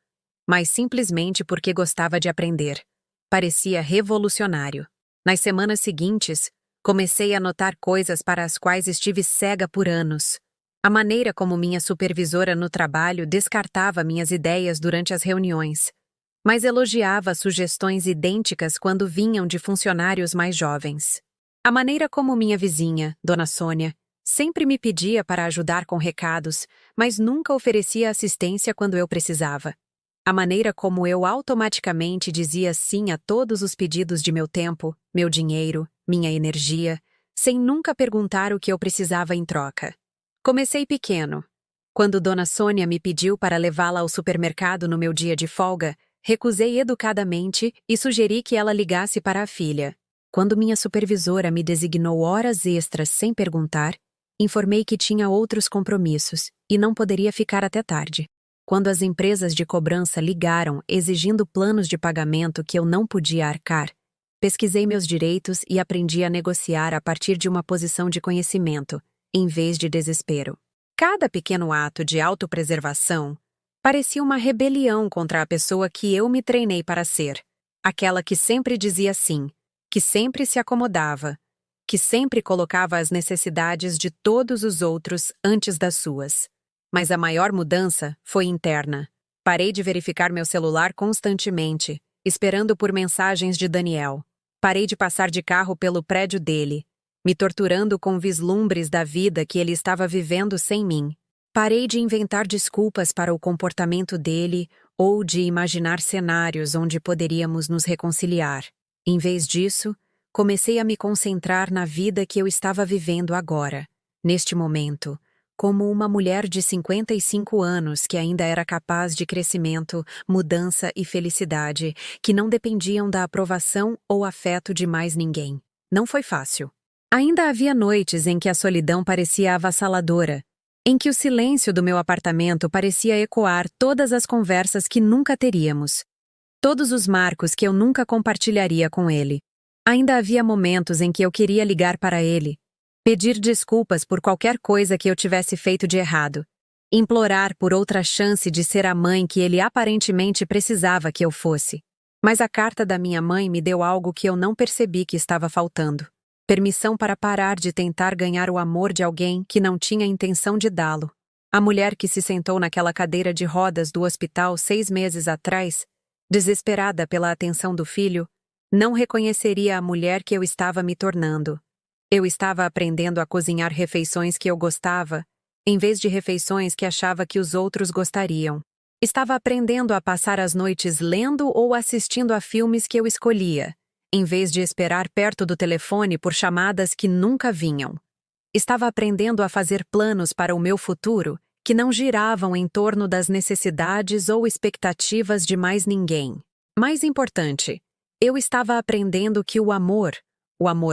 mas simplesmente porque gostava de aprender. Parecia revolucionário. Nas semanas seguintes, comecei a notar coisas para as quais estive cega por anos. A maneira como minha supervisora no trabalho descartava minhas ideias durante as reuniões, mas elogiava sugestões idênticas quando vinham de funcionários mais jovens. A maneira como minha vizinha, Dona Sônia, sempre me pedia para ajudar com recados, mas nunca oferecia assistência quando eu precisava. A maneira como eu automaticamente dizia sim a todos os pedidos de meu tempo, meu dinheiro, minha energia, sem nunca perguntar o que eu precisava em troca. Comecei pequeno. Quando Dona Sônia me pediu para levá-la ao supermercado no meu dia de folga, Recusei educadamente e sugeri que ela ligasse para a filha. Quando minha supervisora me designou horas extras sem perguntar, informei que tinha outros compromissos e não poderia ficar até tarde. Quando as empresas de cobrança ligaram exigindo planos de pagamento que eu não podia arcar, pesquisei meus direitos e aprendi a negociar a partir de uma posição de conhecimento, em vez de desespero. Cada pequeno ato de autopreservação parecia uma rebelião contra a pessoa que eu me treinei para ser, aquela que sempre dizia sim, que sempre se acomodava, que sempre colocava as necessidades de todos os outros antes das suas. Mas a maior mudança foi interna. Parei de verificar meu celular constantemente, esperando por mensagens de Daniel. Parei de passar de carro pelo prédio dele, me torturando com vislumbres da vida que ele estava vivendo sem mim. Parei de inventar desculpas para o comportamento dele ou de imaginar cenários onde poderíamos nos reconciliar. Em vez disso, comecei a me concentrar na vida que eu estava vivendo agora, neste momento, como uma mulher de 55 anos que ainda era capaz de crescimento, mudança e felicidade, que não dependiam da aprovação ou afeto de mais ninguém. Não foi fácil. Ainda havia noites em que a solidão parecia avassaladora, em que o silêncio do meu apartamento parecia ecoar todas as conversas que nunca teríamos, todos os marcos que eu nunca compartilharia com ele. Ainda havia momentos em que eu queria ligar para ele, pedir desculpas por qualquer coisa que eu tivesse feito de errado, implorar por outra chance de ser a mãe que ele aparentemente precisava que eu fosse. Mas a carta da minha mãe me deu algo que eu não percebi que estava faltando. Permissão para parar de tentar ganhar o amor de alguém que não tinha intenção de dá-lo. A mulher que se sentou naquela cadeira de rodas do hospital 6 meses atrás, desesperada pela atenção do filho, não reconheceria a mulher que eu estava me tornando. Eu estava aprendendo a cozinhar refeições que eu gostava, em vez de refeições que achava que os outros gostariam. Estava aprendendo a passar as noites lendo ou assistindo a filmes que eu escolhia, em vez de esperar perto do telefone por chamadas que nunca vinham. Estava aprendendo a fazer planos para o meu futuro que não giravam em torno das necessidades ou expectativas de mais ninguém. Mais importante, eu estava aprendendo que o amor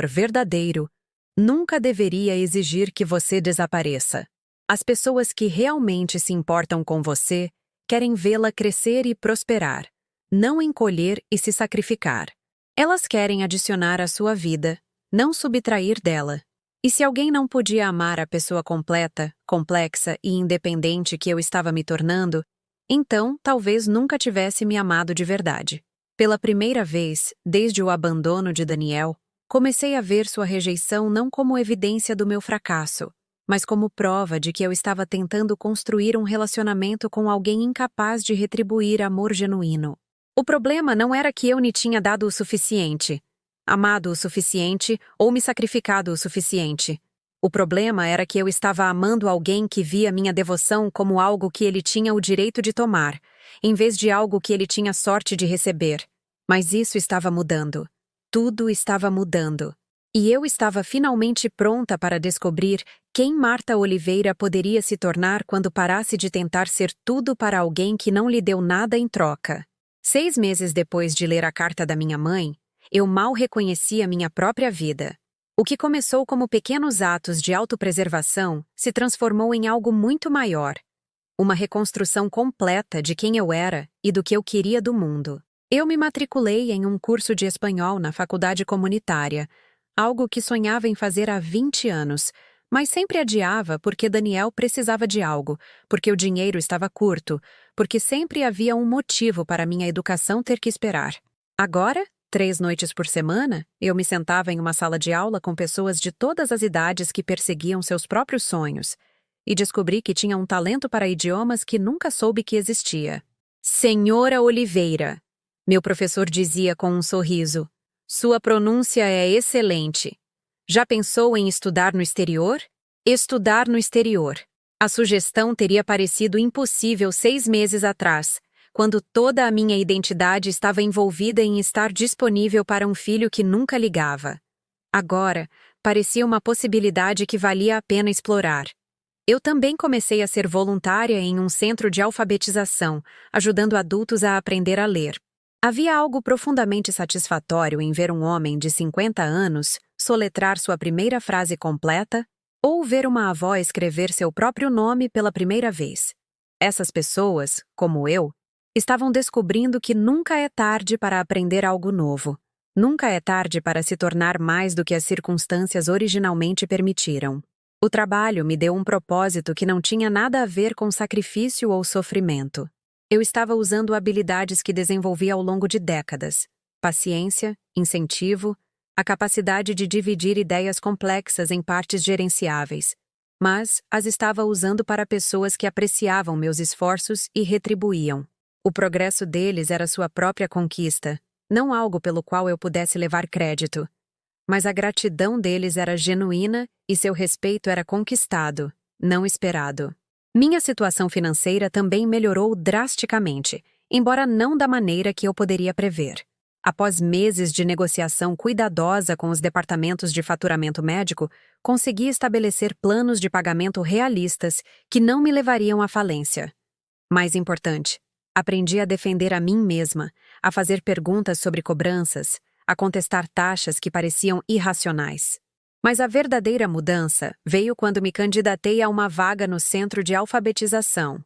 verdadeiro, nunca deveria exigir que você desapareça. As pessoas que realmente se importam com você querem vê-la crescer e prosperar, não encolher e se sacrificar. Elas querem adicionar à sua vida, não subtrair dela. E se alguém não podia amar a pessoa completa, complexa e independente que eu estava me tornando, então talvez nunca tivesse me amado de verdade. Pela primeira vez, desde o abandono de Daniel, comecei a ver sua rejeição não como evidência do meu fracasso, mas como prova de que eu estava tentando construir um relacionamento com alguém incapaz de retribuir amor genuíno. O problema não era que eu lhe tinha dado o suficiente, amado o suficiente ou me sacrificado o suficiente. O problema era que eu estava amando alguém que via minha devoção como algo que ele tinha o direito de tomar, em vez de algo que ele tinha sorte de receber. Mas isso estava mudando. Tudo estava mudando. E eu estava finalmente pronta para descobrir quem Marta Oliveira poderia se tornar quando parasse de tentar ser tudo para alguém que não lhe deu nada em troca. 6 meses depois de ler a carta da minha mãe, eu mal reconhecia minha própria vida. O que começou como pequenos atos de autopreservação se transformou em algo muito maior. Uma reconstrução completa de quem eu era e do que eu queria do mundo. Eu me matriculei em um curso de espanhol na faculdade comunitária, algo que sonhava em fazer há 20 anos, mas sempre adiava porque Daniel precisava de algo, porque o dinheiro estava curto, porque sempre havia um motivo para minha educação ter que esperar. Agora, 3 noites por semana, eu me sentava em uma sala de aula com pessoas de todas as idades que perseguiam seus próprios sonhos, e descobri que tinha um talento para idiomas que nunca soube que existia. Senhora Oliveira, meu professor dizia com um sorriso, sua pronúncia é excelente. Já pensou em estudar no exterior? Estudar no exterior. A sugestão teria parecido impossível 6 meses atrás, quando toda a minha identidade estava envolvida em estar disponível para um filho que nunca ligava. Agora, parecia uma possibilidade que valia a pena explorar. Eu também comecei a ser voluntária em um centro de alfabetização, ajudando adultos a aprender a ler. Havia algo profundamente satisfatório em ver um homem de 50 anos soletrar sua primeira frase completa ou ver uma avó escrever seu próprio nome pela primeira vez. Essas pessoas, como eu, estavam descobrindo que nunca é tarde para aprender algo novo. Nunca é tarde para se tornar mais do que as circunstâncias originalmente permitiram. O trabalho me deu um propósito que não tinha nada a ver com sacrifício ou sofrimento. Eu estava usando habilidades que desenvolvi ao longo de décadas: paciência, incentivo, a capacidade de dividir ideias complexas em partes gerenciáveis, mas as estava usando para pessoas que apreciavam meus esforços e retribuíam. O progresso deles era sua própria conquista, não algo pelo qual eu pudesse levar crédito. Mas a gratidão deles era genuína e seu respeito era conquistado, não esperado. Minha situação financeira também melhorou drasticamente, embora não da maneira que eu poderia prever. Após meses de negociação cuidadosa com os departamentos de faturamento médico, consegui estabelecer planos de pagamento realistas que não me levariam à falência. Mais importante, aprendi a defender a mim mesma, a fazer perguntas sobre cobranças, a contestar taxas que pareciam irracionais. Mas a verdadeira mudança veio quando me candidatei a uma vaga no centro de alfabetização,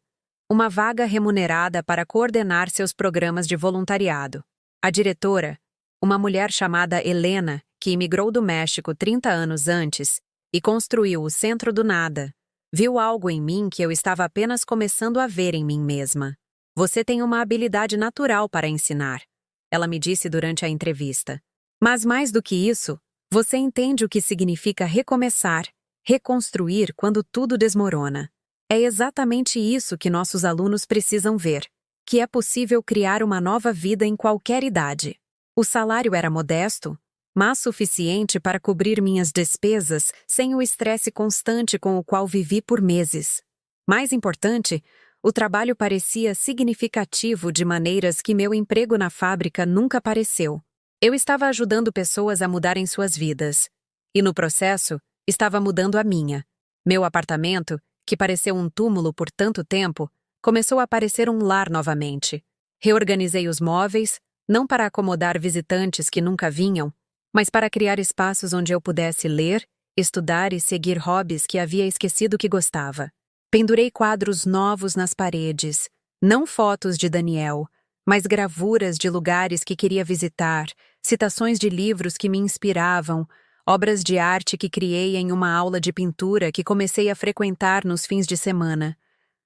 uma vaga remunerada para coordenar seus programas de voluntariado. A diretora, uma mulher chamada Helena, que imigrou do México 30 anos antes e construiu o centro do nada, viu algo em mim que eu estava apenas começando a ver em mim mesma. Você tem uma habilidade natural para ensinar, ela me disse durante a entrevista. Mas mais do que isso, você entende o que significa recomeçar, reconstruir quando tudo desmorona. É exatamente isso que nossos alunos precisam ver, que é possível criar uma nova vida em qualquer idade. O salário era modesto, mas suficiente para cobrir minhas despesas sem o estresse constante com o qual vivi por meses. Mais importante, o trabalho parecia significativo de maneiras que meu emprego na fábrica nunca pareceu. Eu estava ajudando pessoas a mudarem suas vidas. E no processo, estava mudando a minha. Meu apartamento, que pareceu um túmulo por tanto tempo, começou a parecer um lar novamente. Reorganizei os móveis, não para acomodar visitantes que nunca vinham, mas para criar espaços onde eu pudesse ler, estudar e seguir hobbies que havia esquecido que gostava. Pendurei quadros novos nas paredes, não fotos de Daniel, mas gravuras de lugares que queria visitar, citações de livros que me inspiravam, obras de arte que criei em uma aula de pintura que comecei a frequentar nos fins de semana.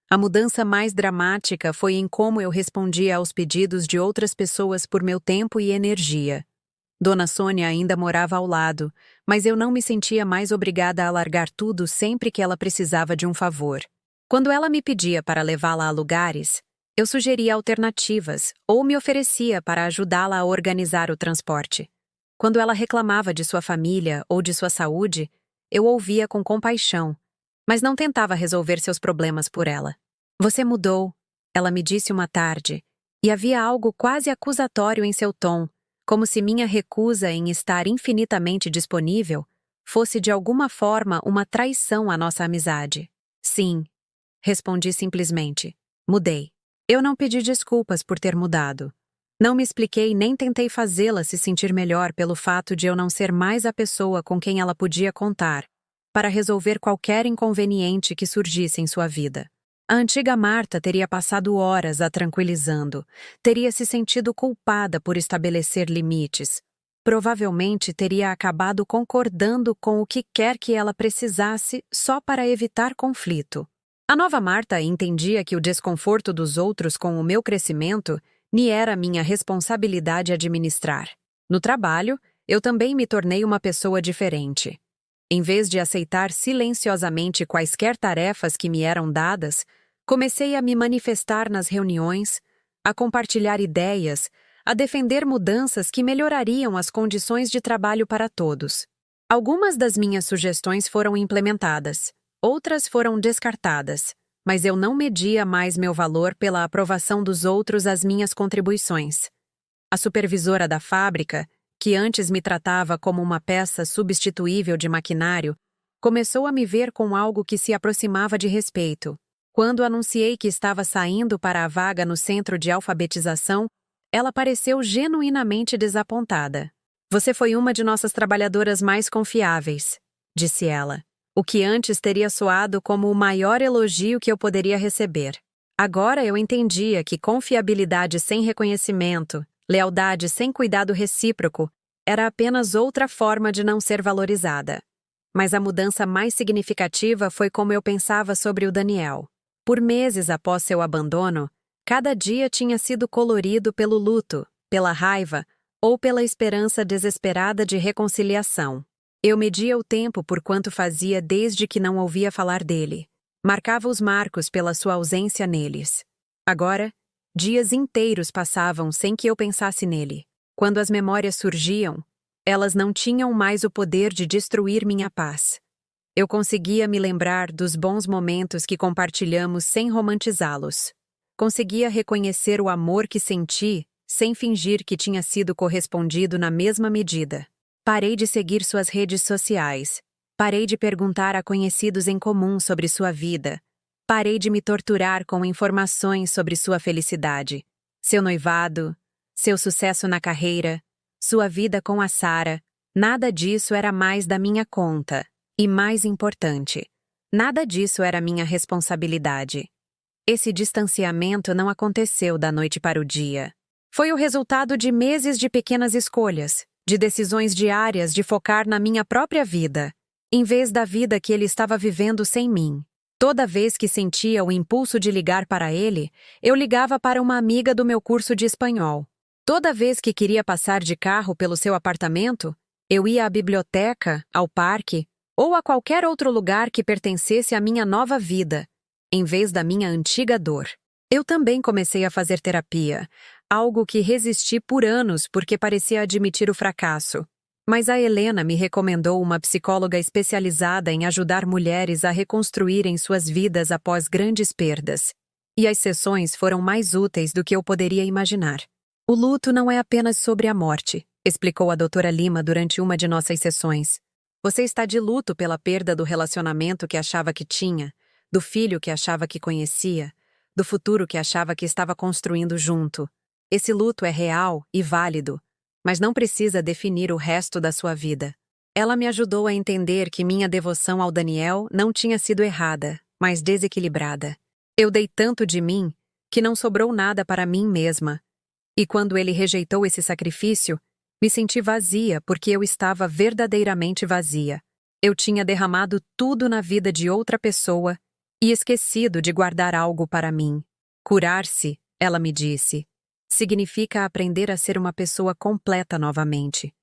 A mudança mais dramática foi em como eu respondia aos pedidos de outras pessoas por meu tempo e energia. Dona Sônia ainda morava ao lado, mas eu não me sentia mais obrigada a largar tudo sempre que ela precisava de um favor. Quando ela me pedia para levá-la a lugares, eu sugeria alternativas ou me oferecia para ajudá-la a organizar o transporte. Quando ela reclamava de sua família ou de sua saúde, eu ouvia com compaixão, mas não tentava resolver seus problemas por ela. Você mudou, ela me disse uma tarde, e havia algo quase acusatório em seu tom, como se minha recusa em estar infinitamente disponível fosse de alguma forma uma traição à nossa amizade. Sim, respondi simplesmente. Mudei. Eu não pedi desculpas por ter mudado. Não me expliquei nem tentei fazê-la se sentir melhor pelo fato de eu não ser mais a pessoa com quem ela podia contar para resolver qualquer inconveniente que surgisse em sua vida. A antiga Marta teria passado horas a tranquilizando, teria se sentido culpada por estabelecer limites. Provavelmente teria acabado concordando com o que quer que ela precisasse só para evitar conflito. A nova Marta entendia que o desconforto dos outros com o meu crescimento me era minha responsabilidade administrar. No trabalho, eu também me tornei uma pessoa diferente. Em vez de aceitar silenciosamente quaisquer tarefas que me eram dadas, comecei a me manifestar nas reuniões, a compartilhar ideias, a defender mudanças que melhorariam as condições de trabalho para todos. Algumas das minhas sugestões foram implementadas, outras foram descartadas, mas eu não media mais meu valor pela aprovação dos outros às minhas contribuições. A supervisora da fábrica, que antes me tratava como uma peça substituível de maquinário, Começou a me ver com algo que se aproximava de respeito. Quando anunciei que estava saindo para a vaga no centro de alfabetização, ela pareceu genuinamente desapontada. Você foi uma de nossas trabalhadoras mais confiáveis, disse ela, o que antes teria soado como o maior elogio que eu poderia receber. Agora eu entendia que confiabilidade sem reconhecimento, lealdade sem cuidado recíproco, era apenas outra forma de não ser valorizada. Mas a mudança mais significativa foi como eu pensava sobre o Daniel. Por meses após seu abandono, cada dia tinha sido colorido pelo luto, pela raiva ou pela esperança desesperada de reconciliação. Eu media o tempo por quanto fazia desde que não ouvia falar dele. Marcava os marcos pela sua ausência neles. Agora, dias inteiros passavam sem que eu pensasse nele. Quando as memórias surgiam, elas não tinham mais o poder de destruir minha paz. Eu conseguia me lembrar dos bons momentos que compartilhamos sem romantizá-los. Conseguia reconhecer o amor que senti, sem fingir que tinha sido correspondido na mesma medida. Parei de seguir suas redes sociais. Parei de perguntar a conhecidos em comum sobre sua vida. Parei de me torturar com informações sobre sua felicidade. Seu noivado, seu sucesso na carreira, sua vida com a Sarah. Nada disso era mais da minha conta. E mais importante, nada disso era minha responsabilidade. Esse distanciamento não aconteceu da noite para o dia. Foi o resultado de meses de pequenas escolhas, de decisões diárias de focar na minha própria vida, em vez da vida que ele estava vivendo sem mim. Toda vez que sentia o impulso de ligar para ele, eu ligava para uma amiga do meu curso de espanhol. Toda vez que queria passar de carro pelo seu apartamento, eu ia à biblioteca, ao parque, ou a qualquer outro lugar que pertencesse à minha nova vida, em vez da minha antiga dor. Eu também comecei a fazer terapia, algo que resisti por anos porque parecia admitir o fracasso. Mas a Helena me recomendou uma psicóloga especializada em ajudar mulheres a reconstruírem suas vidas após grandes perdas. E as sessões foram mais úteis do que eu poderia imaginar. O luto não é apenas sobre a morte, explicou a doutora Lima durante uma de nossas sessões. Você está de luto pela perda do relacionamento que achava que tinha, do filho que achava que conhecia, do futuro que achava que estava construindo junto. Esse luto é real e válido, mas não precisa definir o resto da sua vida. Ela me ajudou a entender que minha devoção ao Daniel não tinha sido errada, mas desequilibrada. Eu dei tanto de mim que não sobrou nada para mim mesma. E quando ele rejeitou esse sacrifício, me senti vazia porque eu estava verdadeiramente vazia. Eu tinha derramado tudo na vida de outra pessoa e esquecido de guardar algo para mim. Curar-se, ela me disse, significa aprender a ser uma pessoa completa novamente.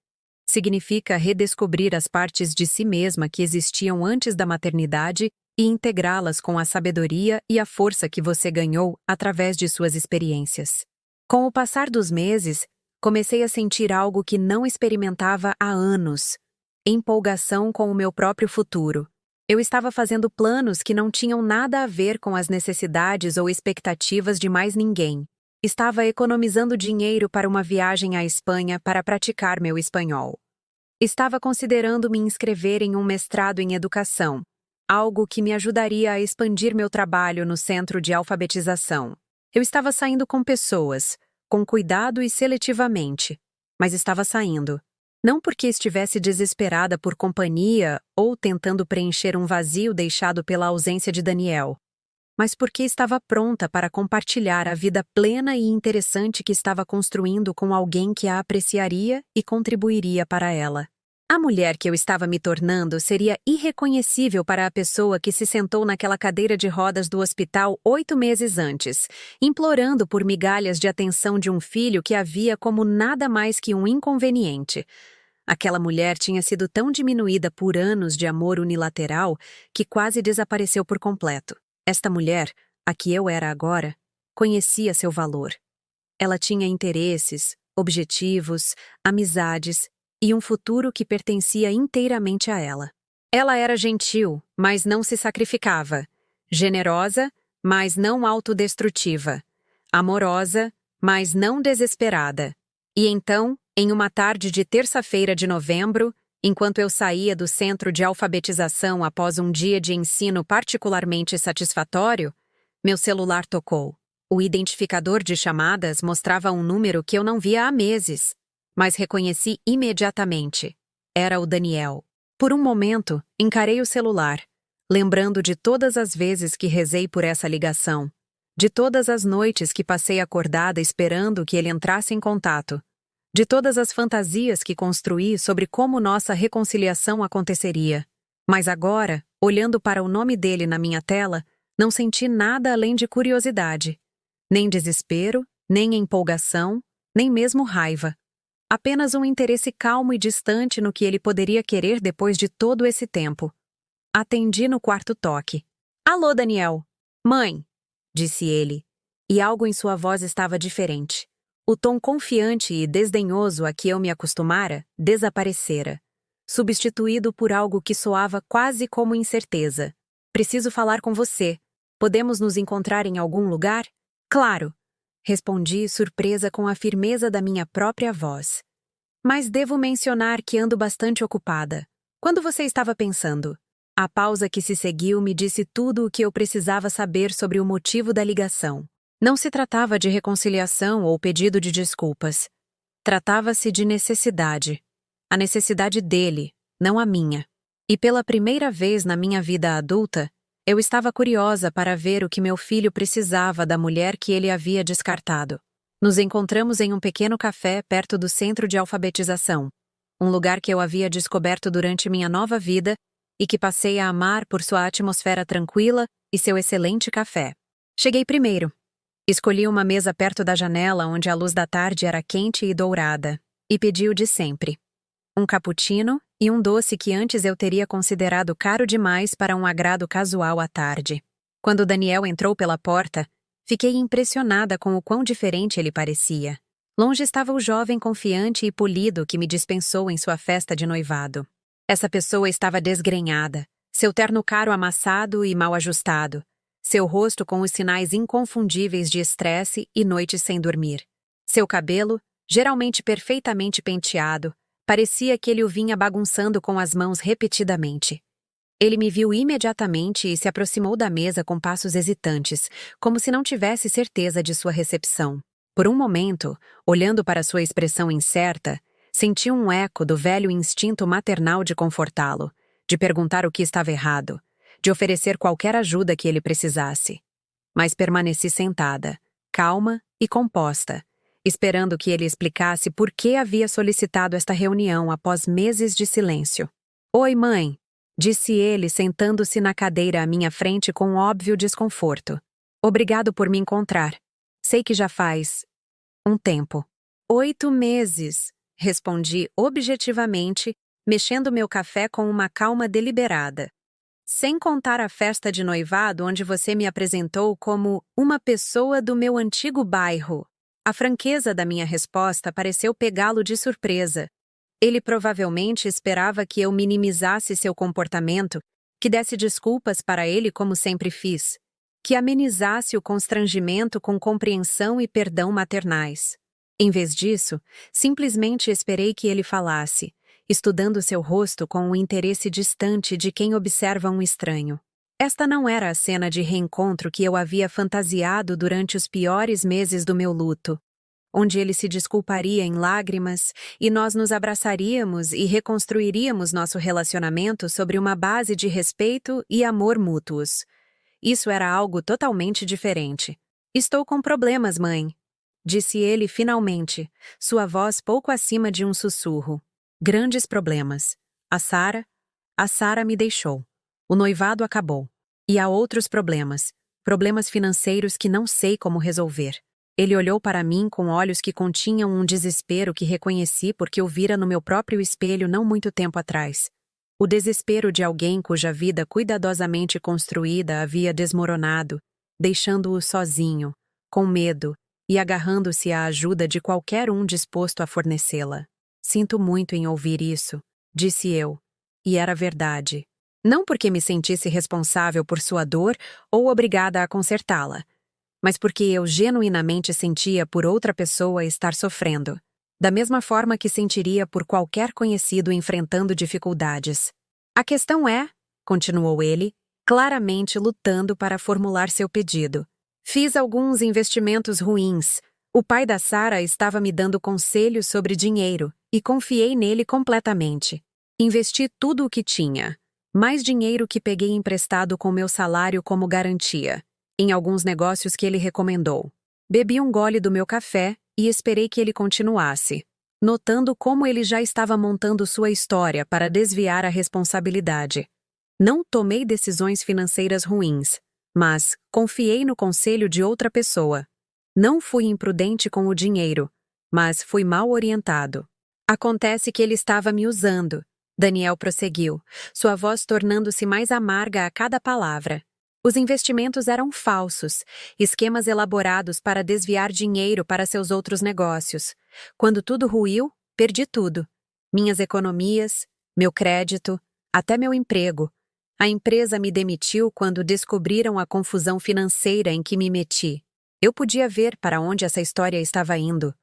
Significa redescobrir as partes de si mesma que existiam antes da maternidade e integrá-las com a sabedoria e a força que você ganhou através de suas experiências. Com o passar dos meses, comecei a sentir algo que não experimentava há anos: empolgação com o meu próprio futuro. Eu estava fazendo planos que não tinham nada a ver com as necessidades ou expectativas de mais ninguém. Estava economizando dinheiro para uma viagem à Espanha para praticar meu espanhol. Estava considerando me inscrever em um mestrado em educação, algo que me ajudaria a expandir meu trabalho no centro de alfabetização. Eu estava saindo com pessoas, com cuidado e seletivamente, mas estava saindo. Não porque estivesse desesperada por companhia ou tentando preencher um vazio deixado pela ausência de Daniel, mas porque estava pronta para compartilhar a vida plena e interessante que estava construindo com alguém que a apreciaria e contribuiria para ela. A mulher que eu estava me tornando seria irreconhecível para a pessoa que se sentou naquela cadeira de rodas do hospital 8 meses antes, implorando por migalhas de atenção de um filho que havia como nada mais que um inconveniente. Aquela mulher tinha sido tão diminuída por anos de amor unilateral que quase desapareceu por completo. Esta mulher, a que eu era agora, conhecia seu valor. Ela tinha interesses, objetivos, amizades e um futuro que pertencia inteiramente a ela. Ela era gentil, mas não se sacrificava. Generosa, mas não autodestrutiva. Amorosa, mas não desesperada. E então, em uma tarde de terça-feira de novembro, Enquanto eu saía do centro de alfabetização após um dia de ensino particularmente satisfatório, meu celular tocou. O identificador de chamadas mostrava um número que eu não via há meses, mas reconheci imediatamente. Era o Daniel. Por um momento, encarei o celular, lembrando de todas as vezes que rezei por essa ligação, de todas as noites que passei acordada esperando que ele entrasse em contato, de todas as fantasias que construí sobre como nossa reconciliação aconteceria. Mas agora, olhando para o nome dele na minha tela, não senti nada além de curiosidade. Nem desespero, nem empolgação, nem mesmo raiva. Apenas um interesse calmo e distante no que ele poderia querer depois de todo esse tempo. Atendi no quarto toque. "Alô, Daniel." "Mãe", disse ele, e algo em sua voz estava diferente. O tom confiante e desdenhoso a que eu me acostumara desaparecera, substituído por algo que soava quase como incerteza. "Preciso falar com você. Podemos nos encontrar em algum lugar?" "Claro", respondi, surpresa com a firmeza da minha própria voz. "Mas devo mencionar que ando bastante ocupada. Quando você estava pensando?" A pausa que se seguiu me disse tudo o que eu precisava saber sobre o motivo da ligação. Não se tratava de reconciliação ou pedido de desculpas. Tratava-se de necessidade. A necessidade dele, não a minha. E pela primeira vez na minha vida adulta, eu estava curiosa para ver o que meu filho precisava da mulher que ele havia descartado. Nos encontramos em um pequeno café perto do centro de alfabetização, um lugar que eu havia descoberto durante minha nova vida e que passei a amar por sua atmosfera tranquila e seu excelente café. Cheguei primeiro. Escolhi uma mesa perto da janela onde a luz da tarde era quente e dourada, e pedi o de sempre. Um cappuccino e um doce que antes eu teria considerado caro demais para um agrado casual à tarde. Quando Daniel entrou pela porta, fiquei impressionada com o quão diferente ele parecia. Longe estava o jovem confiante e polido que me dispensou em sua festa de noivado. Essa pessoa estava desgrenhada, seu terno caro amassado e mal ajustado, seu rosto com os sinais inconfundíveis de estresse e noites sem dormir. Seu cabelo, geralmente perfeitamente penteado, parecia que ele o vinha bagunçando com as mãos repetidamente. Ele me viu imediatamente e se aproximou da mesa com passos hesitantes, como se não tivesse certeza de sua recepção. Por um momento, olhando para sua expressão incerta, senti um eco do velho instinto maternal de confortá-lo, de perguntar o que estava errado, de oferecer qualquer ajuda que ele precisasse. Mas permaneci sentada, calma e composta, esperando que ele explicasse por que havia solicitado esta reunião após meses de silêncio. "Oi, mãe", disse ele, sentando-se na cadeira à minha frente com óbvio desconforto. "Obrigado por me encontrar. Sei que já faz um tempo." 8 meses, respondi objetivamente, mexendo meu café com uma calma deliberada. "Sem contar a festa de noivado onde você me apresentou como uma pessoa do meu antigo bairro." A franqueza da minha resposta pareceu pegá-lo de surpresa. Ele provavelmente esperava que eu minimizasse seu comportamento, que desse desculpas para ele como sempre fiz, que amenizasse o constrangimento com compreensão e perdão maternais. Em vez disso, simplesmente esperei que ele falasse, estudando seu rosto com o interesse distante de quem observa um estranho. Esta não era a cena de reencontro que eu havia fantasiado durante os piores meses do meu luto, onde ele se desculparia em lágrimas e nós nos abraçaríamos e reconstruiríamos nosso relacionamento sobre uma base de respeito e amor mútuos. Isso era algo totalmente diferente. "Estou com problemas, mãe", disse ele finalmente, sua voz pouco acima de um sussurro. "Grandes problemas. A Sara me deixou. O noivado acabou. E há outros problemas. Problemas financeiros que não sei como resolver." Ele olhou para mim com olhos que continham um desespero que reconheci porque o vira no meu próprio espelho não muito tempo atrás. O desespero de alguém cuja vida cuidadosamente construída havia desmoronado, deixando-o sozinho, com medo, e agarrando-se à ajuda de qualquer um disposto a fornecê-la. "Sinto muito em ouvir isso", disse eu. E era verdade. Não porque me sentisse responsável por sua dor ou obrigada a consertá-la, mas porque eu genuinamente sentia por outra pessoa estar sofrendo. da mesma forma que sentiria por qualquer conhecido enfrentando dificuldades. A questão é, continuou ele, claramente lutando para formular seu pedido. Fiz alguns investimentos ruins. O pai da Sarah estava me dando conselhos sobre dinheiro e confiei nele completamente. Investi tudo o que tinha, mais dinheiro que peguei emprestado com meu salário como garantia, em alguns negócios que ele recomendou. Bebi um gole do meu café e esperei que ele continuasse, notando como ele já estava montando sua história para desviar a responsabilidade. Não tomei decisões financeiras ruins, mas confiei no conselho de outra pessoa. Não fui imprudente com o dinheiro, mas fui mal orientado. Acontece que ele estava me usando, Daniel prosseguiu, sua voz tornando-se mais amarga a cada palavra. Os investimentos eram falsos, esquemas elaborados para desviar dinheiro para seus outros negócios. Quando tudo ruiu, perdi tudo. Minhas economias, meu crédito, até meu emprego. A empresa me demitiu quando descobriram a confusão financeira em que me meti. Eu podia ver para onde essa história estava indo.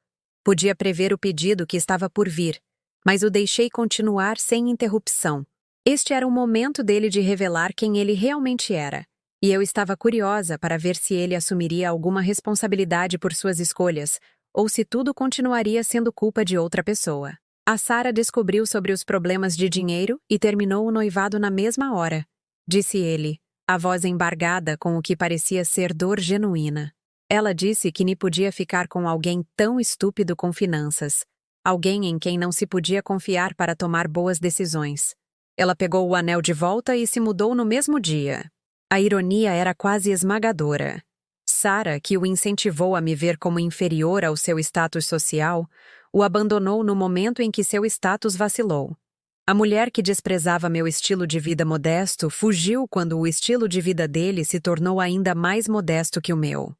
Podia prever o pedido que estava por vir, mas o deixei continuar sem interrupção. Este era o momento dele de revelar quem ele realmente era. E eu estava curiosa para ver se ele assumiria alguma responsabilidade por suas escolhas, ou se tudo continuaria sendo culpa de outra pessoa. A Sarah descobriu sobre os problemas de dinheiro e terminou o noivado na mesma hora, disse ele, a voz embargada com o que parecia ser dor genuína. Ela disse que nem podia ficar com alguém tão estúpido com finanças, alguém em quem não se podia confiar para tomar boas decisões. Ela pegou o anel de volta e se mudou no mesmo dia. A ironia era quase esmagadora. Sarah, que o incentivou a me ver como inferior ao seu status social, o abandonou no momento em que seu status vacilou. A mulher que desprezava meu estilo de vida modesto fugiu quando o estilo de vida dele se tornou ainda mais modesto que o meu.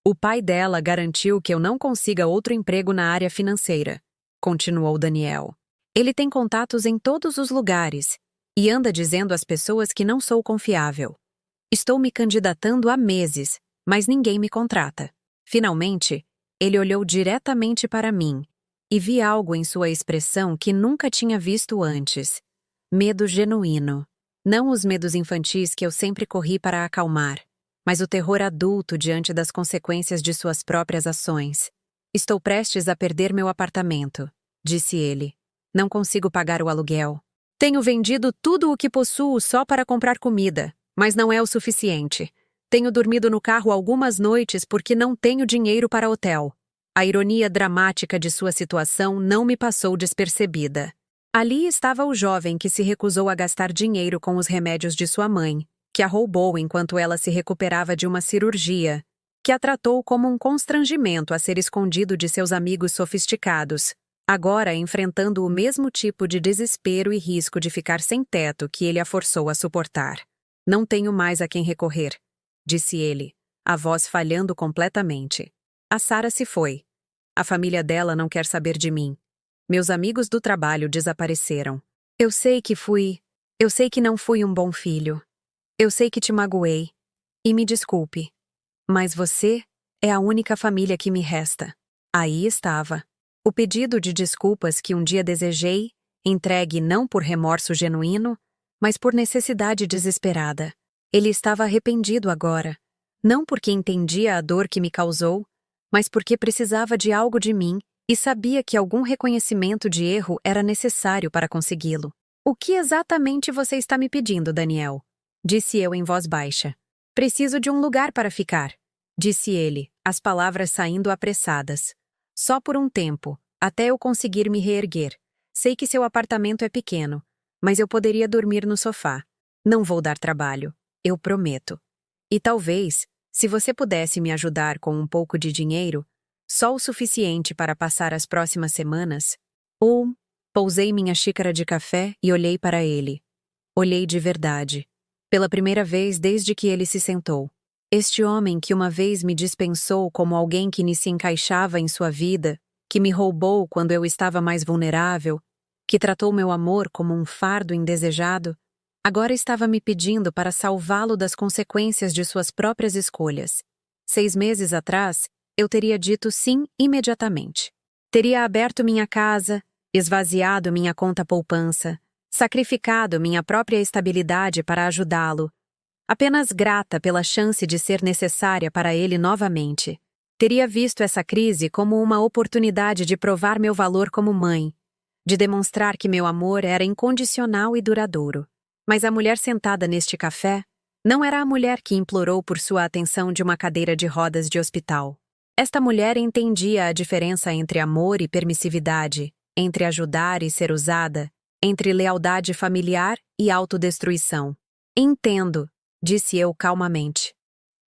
O pai dela garantiu que eu não consiga outro emprego na área financeira, continuou Daniel. Ele tem contatos em todos os lugares e anda dizendo às pessoas que não sou confiável. Estou me candidatando há meses, mas ninguém me contrata. Finalmente, ele olhou diretamente para mim e vi algo em sua expressão que nunca tinha visto antes. Medo genuíno. Não os medos infantis que eu sempre corri para acalmar, mas o terror adulto diante das consequências de suas próprias ações. Estou prestes a perder meu apartamento, disse ele. Não consigo pagar o aluguel. Tenho vendido tudo o que possuo só para comprar comida. Mas não é o suficiente. Tenho dormido no carro algumas noites porque não tenho dinheiro para hotel. A ironia dramática de sua situação não me passou despercebida. Ali estava o jovem que se recusou a gastar dinheiro com os remédios de sua mãe, que a roubou enquanto ela se recuperava de uma cirurgia, que a tratou como um constrangimento a ser escondido de seus amigos sofisticados, agora enfrentando o mesmo tipo de desespero e risco de ficar sem teto que ele a forçou a suportar. Não tenho mais a quem recorrer, disse ele, a voz falhando completamente. A Sarah se foi. A família dela não quer saber de mim. Meus amigos do trabalho desapareceram. Eu sei que não fui um bom filho. Eu sei que te magoei. E me desculpe. Mas você é a única família que me resta. Aí estava. O pedido de desculpas que um dia desejei, entregue não por remorso genuíno, mas por necessidade desesperada. Ele estava arrependido agora, não porque entendia a dor que me causou, mas porque precisava de algo de mim e sabia que algum reconhecimento de erro era necessário para consegui-lo. O que exatamente você está me pedindo, Daniel? Disse eu em voz baixa. Preciso de um lugar para ficar, disse ele, as palavras saindo apressadas. Só por um tempo, até eu conseguir me reerguer. Sei que seu apartamento é pequeno, mas eu poderia dormir no sofá. Não vou dar trabalho, eu prometo. E talvez, se você pudesse me ajudar com um pouco de dinheiro, só o suficiente para passar as próximas semanas, ou... Pousei minha xícara de café e olhei para ele. Olhei de verdade. Pela primeira vez desde que ele se sentou. Este homem que uma vez me dispensou como alguém que nem se encaixava em sua vida, que me roubou quando eu estava mais vulnerável, que tratou meu amor como um fardo indesejado, agora estava me pedindo para salvá-lo das consequências de suas próprias escolhas. 6 meses atrás, eu teria dito sim imediatamente. Teria aberto minha casa, esvaziado minha conta poupança, sacrificado minha própria estabilidade para ajudá-lo, apenas grata pela chance de ser necessária para ele novamente. Teria visto essa crise como uma oportunidade de provar meu valor como mãe, de demonstrar que meu amor era incondicional e duradouro. Mas a mulher sentada neste café não era a mulher que implorou por sua atenção de uma cadeira de rodas de hospital. Esta mulher entendia a diferença entre amor e permissividade, entre ajudar e ser usada, entre lealdade familiar e autodestruição. Entendo, disse eu calmamente.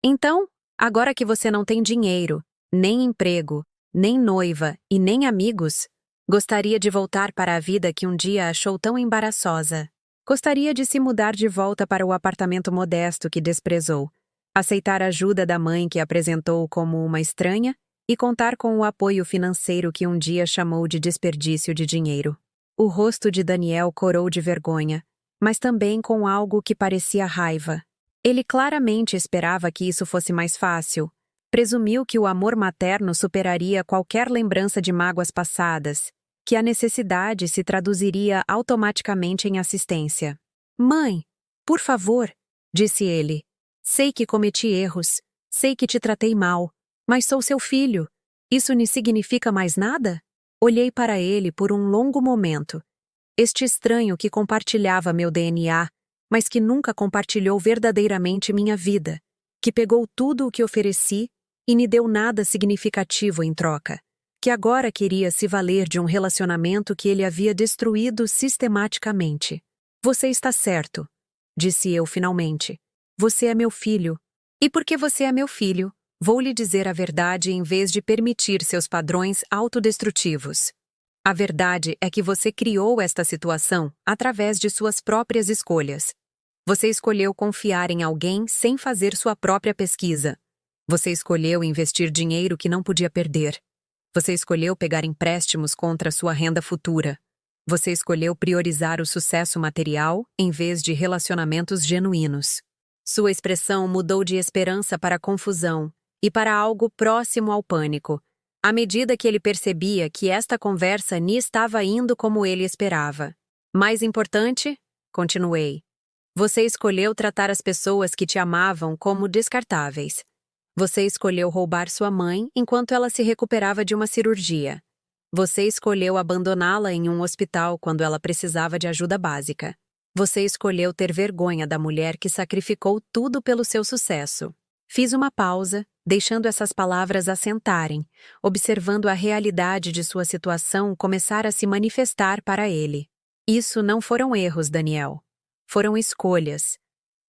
Então, agora que você não tem dinheiro, nem emprego, nem noiva e nem amigos, gostaria de voltar para a vida que um dia achou tão embaraçosa. Gostaria de se mudar de volta para o apartamento modesto que desprezou, aceitar a ajuda da mãe que apresentou como uma estranha e contar com o apoio financeiro que um dia chamou de desperdício de dinheiro. O rosto de Daniel corou de vergonha, mas também com algo que parecia raiva. Ele claramente esperava que isso fosse mais fácil. Presumiu que o amor materno superaria qualquer lembrança de mágoas passadas, que a necessidade se traduziria automaticamente em assistência. Mãe, por favor, disse ele. Sei que cometi erros, sei que te tratei mal, mas sou seu filho. Isso não significa mais nada? Olhei para ele por um longo momento. Este estranho que compartilhava meu DNA, mas que nunca compartilhou verdadeiramente minha vida, que pegou tudo o que ofereci e me deu nada significativo em troca, que agora queria se valer de um relacionamento que ele havia destruído sistematicamente. Você está certo, disse eu finalmente. Você é meu filho. E porque você é meu filho, vou lhe dizer a verdade em vez de permitir seus padrões autodestrutivos. A verdade é que você criou esta situação através de suas próprias escolhas. Você escolheu confiar em alguém sem fazer sua própria pesquisa. Você escolheu investir dinheiro que não podia perder. Você escolheu pegar empréstimos contra sua renda futura. Você escolheu priorizar o sucesso material em vez de relacionamentos genuínos. Sua expressão mudou de esperança para confusão e para algo próximo ao pânico, à medida que ele percebia que esta conversa nem estava indo como ele esperava. Mais importante, continuei, você escolheu tratar as pessoas que te amavam como descartáveis. Você escolheu roubar sua mãe enquanto ela se recuperava de uma cirurgia. Você escolheu abandoná-la em um hospital quando ela precisava de ajuda básica. Você escolheu ter vergonha da mulher que sacrificou tudo pelo seu sucesso. Fiz uma pausa, deixando essas palavras assentarem, observando a realidade de sua situação começar a se manifestar para ele. Isso não foram erros, Daniel. Foram escolhas.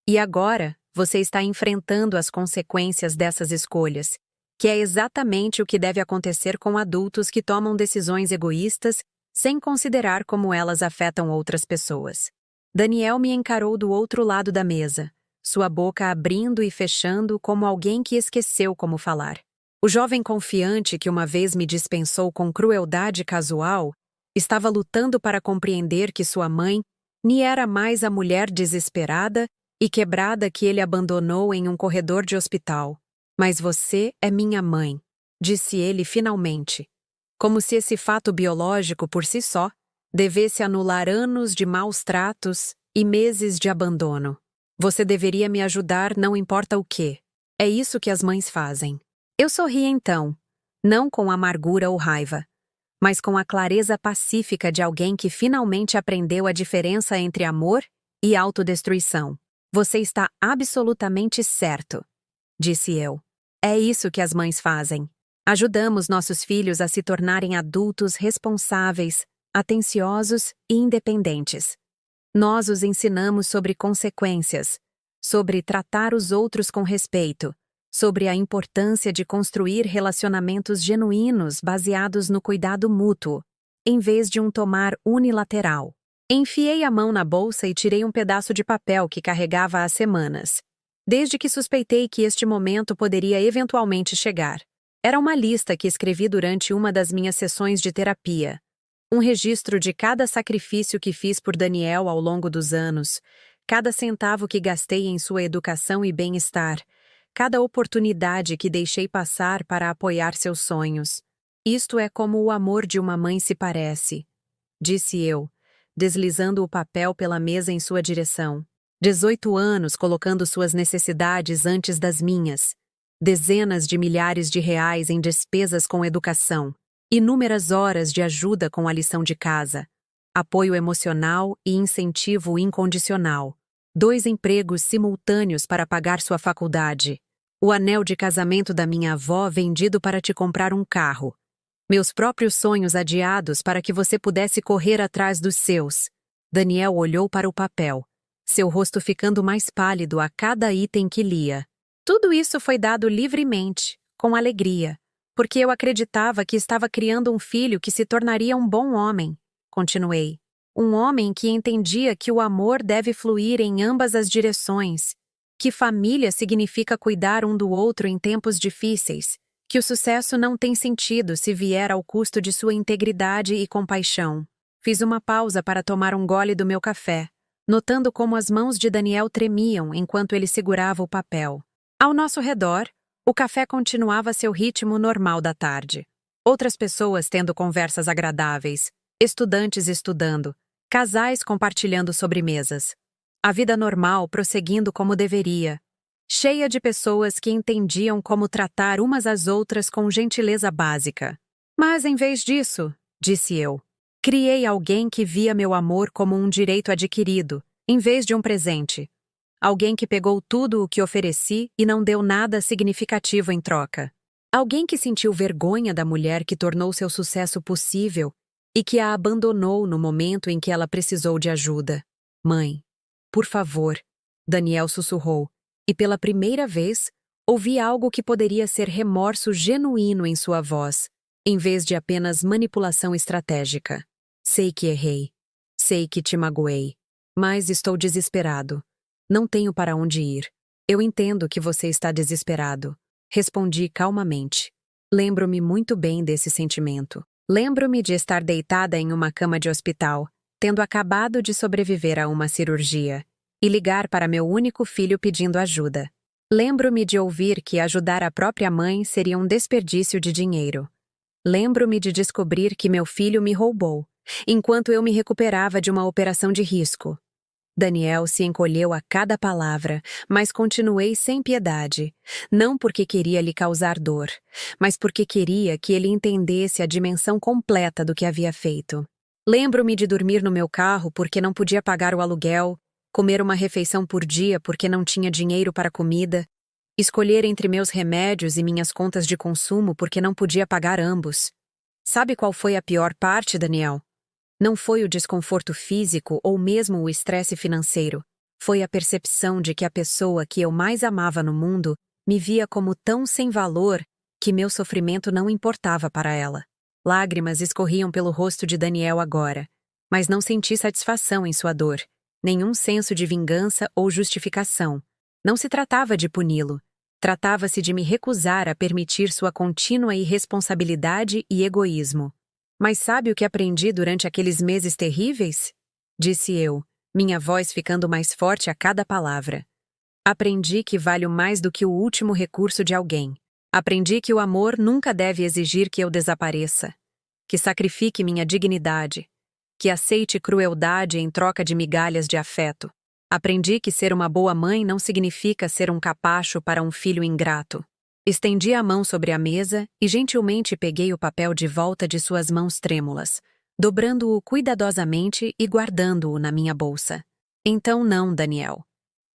E agora, você está enfrentando as consequências dessas escolhas, que é exatamente o que deve acontecer com adultos que tomam decisões egoístas sem considerar como elas afetam outras pessoas. Daniel me encarou do outro lado da mesa, sua boca abrindo e fechando como alguém que esqueceu como falar. O jovem confiante que uma vez me dispensou com crueldade casual estava lutando para compreender que sua mãe nem era mais a mulher desesperada e quebrada que ele abandonou em um corredor de hospital. Mas você é minha mãe, disse ele finalmente, como se esse fato biológico por si só devesse anular anos de maus tratos e meses de abandono. Você deveria me ajudar não importa o quê. É isso que as mães fazem. Eu sorri então, não com amargura ou raiva, mas com a clareza pacífica de alguém que finalmente aprendeu a diferença entre amor e autodestruição. Você está absolutamente certo, disse eu. É isso que as mães fazem. Ajudamos nossos filhos a se tornarem adultos responsáveis, atenciosos e independentes. Nós os ensinamos sobre consequências, sobre tratar os outros com respeito, sobre a importância de construir relacionamentos genuínos baseados no cuidado mútuo, em vez de um tomar unilateral. Enfiei a mão na bolsa e tirei um pedaço de papel que carregava há semanas, desde que suspeitei que este momento poderia eventualmente chegar. Era uma lista que escrevi durante uma das minhas sessões de terapia. Um registro de cada sacrifício que fiz por Daniel ao longo dos anos, cada centavo que gastei em sua educação e bem-estar, cada oportunidade que deixei passar para apoiar seus sonhos. Isto é como o amor de uma mãe se parece, disse eu, deslizando o papel pela mesa em sua direção. 18 anos colocando suas necessidades antes das minhas. Dezenas de milhares de reais em despesas com educação. Inúmeras horas de ajuda com a lição de casa. Apoio emocional e incentivo incondicional. 2 empregos simultâneos para pagar sua faculdade. O anel de casamento da minha avó vendido para te comprar um carro. Meus próprios sonhos adiados para que você pudesse correr atrás dos seus. Daniel olhou para o papel, seu rosto ficando mais pálido a cada item que lia. Tudo isso foi dado livremente, com alegria, porque eu acreditava que estava criando um filho que se tornaria um bom homem. Continuei. Um homem que entendia que o amor deve fluir em ambas as direções, que família significa cuidar um do outro em tempos difíceis, que o sucesso não tem sentido se vier ao custo de sua integridade e compaixão. Fiz uma pausa para tomar um gole do meu café, notando como as mãos de Daniel tremiam enquanto ele segurava o papel. Ao nosso redor, o café continuava seu ritmo normal da tarde. Outras pessoas tendo conversas agradáveis, estudantes estudando, casais compartilhando sobremesas. A vida normal prosseguindo como deveria, cheia de pessoas que entendiam como tratar umas às outras com gentileza básica. Mas, em vez disso, disse eu, criei alguém que via meu amor como um direito adquirido, em vez de um presente. Alguém que pegou tudo o que ofereci e não deu nada significativo em troca. Alguém que sentiu vergonha da mulher que tornou seu sucesso possível e que a abandonou no momento em que ela precisou de ajuda. Mãe, por favor, Daniel sussurrou, e pela primeira vez, ouvi algo que poderia ser remorso genuíno em sua voz, em vez de apenas manipulação estratégica. Sei que errei. Sei que te magoei. Mas estou desesperado. Não tenho para onde ir. Eu entendo que você está desesperado. Respondi calmamente. Lembro-me muito bem desse sentimento. Lembro-me de estar deitada em uma cama de hospital, tendo acabado de sobreviver a uma cirurgia, e ligar para meu único filho pedindo ajuda. Lembro-me de ouvir que ajudar a própria mãe seria um desperdício de dinheiro. Lembro-me de descobrir que meu filho me roubou, enquanto eu me recuperava de uma operação de risco. Daniel se encolheu a cada palavra, mas continuei sem piedade, não porque queria lhe causar dor, mas porque queria que ele entendesse a dimensão completa do que havia feito. Lembro-me de dormir no meu carro porque não podia pagar o aluguel, comer uma refeição por dia porque não tinha dinheiro para comida, escolher entre meus remédios e minhas contas de consumo porque não podia pagar ambos. Sabe qual foi a pior parte, Daniel? Não foi o desconforto físico ou mesmo o estresse financeiro. Foi a percepção de que a pessoa que eu mais amava no mundo me via como tão sem valor que meu sofrimento não importava para ela. Lágrimas escorriam pelo rosto de Daniel agora, mas não senti satisfação em sua dor, nenhum senso de vingança ou justificação. Não se tratava de puni-lo. Tratava-se de me recusar a permitir sua contínua irresponsabilidade e egoísmo. Mas sabe o que aprendi durante aqueles meses terríveis? Disse eu, minha voz ficando mais forte a cada palavra. Aprendi que valho mais do que o último recurso de alguém. Aprendi que o amor nunca deve exigir que eu desapareça, que sacrifique minha dignidade, que aceite crueldade em troca de migalhas de afeto. Aprendi que ser uma boa mãe não significa ser um capacho para um filho ingrato. Estendi a mão sobre a mesa e gentilmente peguei o papel de volta de suas mãos trêmulas, dobrando-o cuidadosamente e guardando-o na minha bolsa. Então não, Daniel.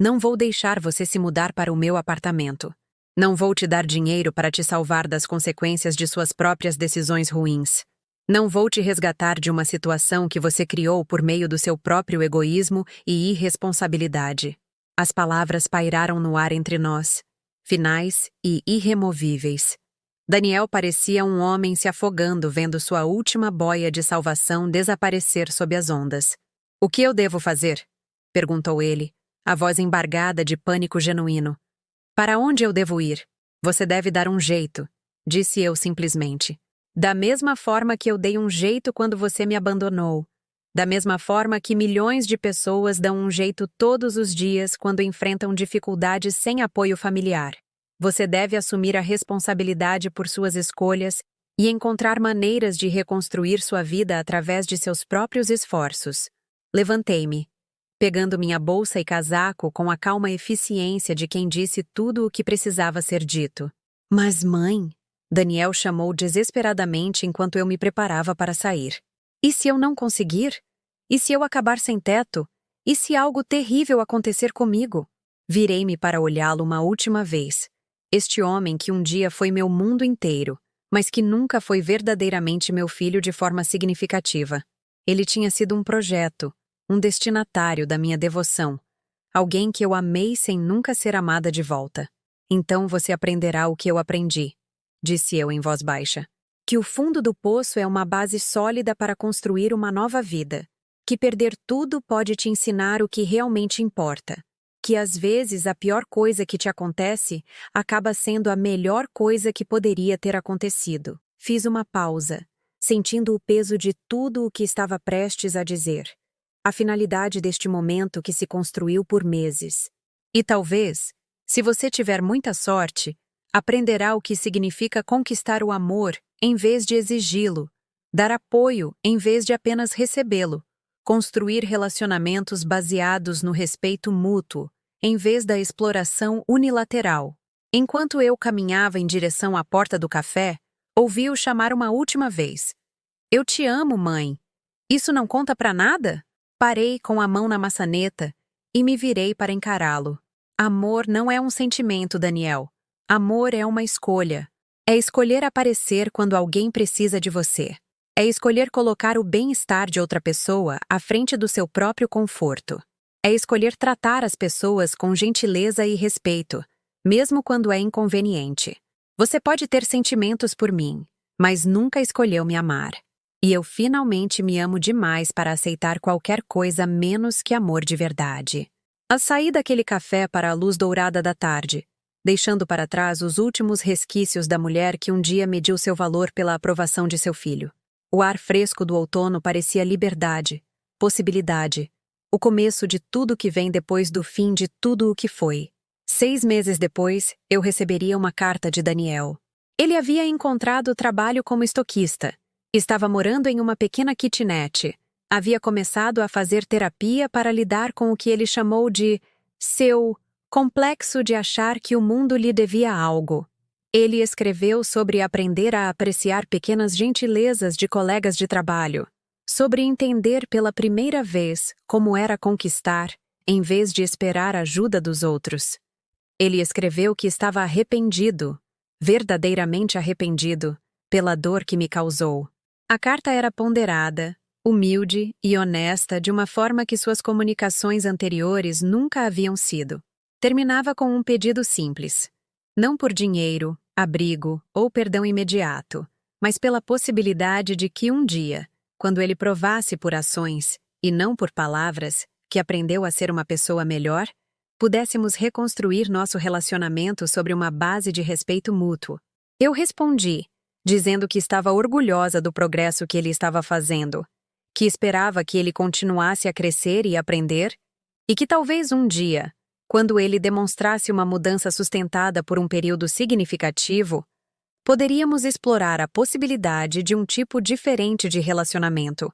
Não vou deixar você se mudar para o meu apartamento. Não vou te dar dinheiro para te salvar das consequências de suas próprias decisões ruins. Não vou te resgatar de uma situação que você criou por meio do seu próprio egoísmo e irresponsabilidade. As palavras pairaram no ar entre nós, finais e irremovíveis. Daniel parecia um homem se afogando vendo sua última boia de salvação desaparecer sob as ondas. O que eu devo fazer? Perguntou ele, a voz embargada de pânico genuíno. Para onde eu devo ir? Você deve dar um jeito, disse eu simplesmente. Da mesma forma que eu dei um jeito quando você me abandonou. Da mesma forma que milhões de pessoas dão um jeito todos os dias quando enfrentam dificuldades sem apoio familiar. Você deve assumir a responsabilidade por suas escolhas e encontrar maneiras de reconstruir sua vida através de seus próprios esforços. Levantei-me, pegando minha bolsa e casaco com a calma eficiência de quem disse tudo o que precisava ser dito. Mas, mãe, Daniel chamou desesperadamente enquanto eu me preparava para sair. E se eu não conseguir? E se eu acabar sem teto? E se algo terrível acontecer comigo? Virei-me para olhá-lo uma última vez. Este homem que um dia foi meu mundo inteiro, mas que nunca foi verdadeiramente meu filho de forma significativa. Ele tinha sido um projeto, um destinatário da minha devoção, alguém que eu amei sem nunca ser amada de volta. Então você aprenderá o que eu aprendi, disse eu em voz baixa. Que o fundo do poço é uma base sólida para construir uma nova vida. Que perder tudo pode te ensinar o que realmente importa. Que às vezes a pior coisa que te acontece acaba sendo a melhor coisa que poderia ter acontecido. Fiz uma pausa, sentindo o peso de tudo o que estava prestes a dizer. A finalidade deste momento que se construiu por meses. E talvez, se você tiver muita sorte, aprenderá o que significa conquistar o amor em vez de exigi-lo, dar apoio em vez de apenas recebê-lo. Construir relacionamentos baseados no respeito mútuo, em vez da exploração unilateral. Enquanto eu caminhava em direção à porta do café, ouvi-o chamar uma última vez. Eu te amo, mãe. Isso não conta pra nada? Parei com a mão na maçaneta e me virei para encará-lo. Amor não é um sentimento, Daniel. Amor é uma escolha. É escolher aparecer quando alguém precisa de você. É escolher colocar o bem-estar de outra pessoa à frente do seu próprio conforto. É escolher tratar as pessoas com gentileza e respeito, mesmo quando é inconveniente. Você pode ter sentimentos por mim, mas nunca escolheu me amar. E eu finalmente me amo demais para aceitar qualquer coisa menos que amor de verdade. Saí daquele café para a luz dourada da tarde, deixando para trás os últimos resquícios da mulher que um dia mediu seu valor pela aprovação de seu filho. O ar fresco do outono parecia liberdade, possibilidade, o começo de tudo que vem depois do fim de tudo o que foi. 6 meses depois, eu receberia uma carta de Daniel. Ele havia encontrado trabalho como estoquista. Estava morando em uma pequena kitnet. Havia começado a fazer terapia para lidar com o que ele chamou de seu complexo de achar que o mundo lhe devia algo. Ele escreveu sobre aprender a apreciar pequenas gentilezas de colegas de trabalho, sobre entender pela primeira vez como era conquistar, em vez de esperar a ajuda dos outros. Ele escreveu que estava arrependido, verdadeiramente arrependido, pela dor que me causou. A carta era ponderada, humilde e honesta de uma forma que suas comunicações anteriores nunca haviam sido. Terminava com um pedido simples. Não por dinheiro, abrigo ou perdão imediato, mas pela possibilidade de que um dia, quando ele provasse por ações, e não por palavras, que aprendeu a ser uma pessoa melhor, pudéssemos reconstruir nosso relacionamento sobre uma base de respeito mútuo. Eu respondi, dizendo que estava orgulhosa do progresso que ele estava fazendo, que esperava que ele continuasse a crescer e aprender, e que talvez um dia, quando ele demonstrasse uma mudança sustentada por um período significativo, poderíamos explorar a possibilidade de um tipo diferente de relacionamento.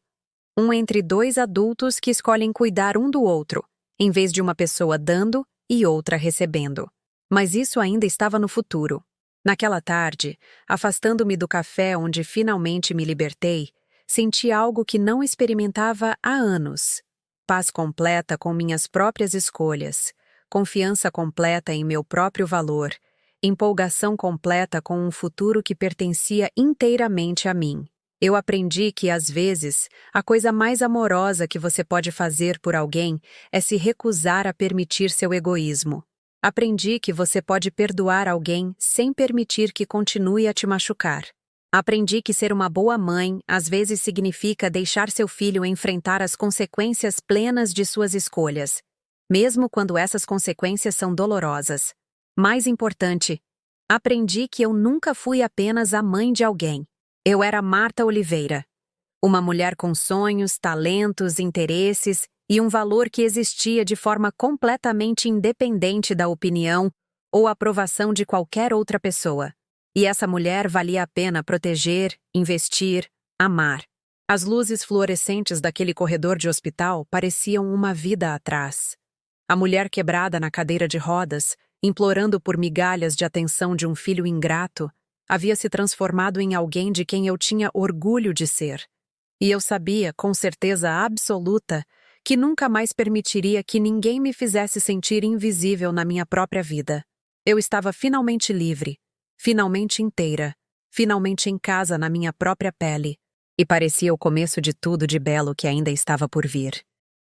Um entre 2 adultos que escolhem cuidar um do outro, em vez de uma pessoa dando e outra recebendo. Mas isso ainda estava no futuro. Naquela tarde, afastando-me do café onde finalmente me libertei, senti algo que não experimentava há anos. Paz completa com minhas próprias escolhas, confiança completa em meu próprio valor, empolgação completa com um futuro que pertencia inteiramente a mim. Eu aprendi que, às vezes, a coisa mais amorosa que você pode fazer por alguém é se recusar a permitir seu egoísmo. Aprendi que você pode perdoar alguém sem permitir que continue a te machucar. Aprendi que ser uma boa mãe às vezes significa deixar seu filho enfrentar as consequências plenas de suas escolhas, mesmo quando essas consequências são dolorosas. Mais importante, aprendi que eu nunca fui apenas a mãe de alguém. Eu era Marta Oliveira, uma mulher com sonhos, talentos, interesses e um valor que existia de forma completamente independente da opinião ou aprovação de qualquer outra pessoa. E essa mulher valia a pena proteger, investir, amar. As luzes fluorescentes daquele corredor de hospital pareciam uma vida atrás. A mulher quebrada na cadeira de rodas, implorando por migalhas de atenção de um filho ingrato, havia se transformado em alguém de quem eu tinha orgulho de ser. E eu sabia, com certeza absoluta, que nunca mais permitiria que ninguém me fizesse sentir invisível na minha própria vida. Eu estava finalmente livre, finalmente inteira, finalmente em casa na minha própria pele, e parecia o começo de tudo de belo que ainda estava por vir.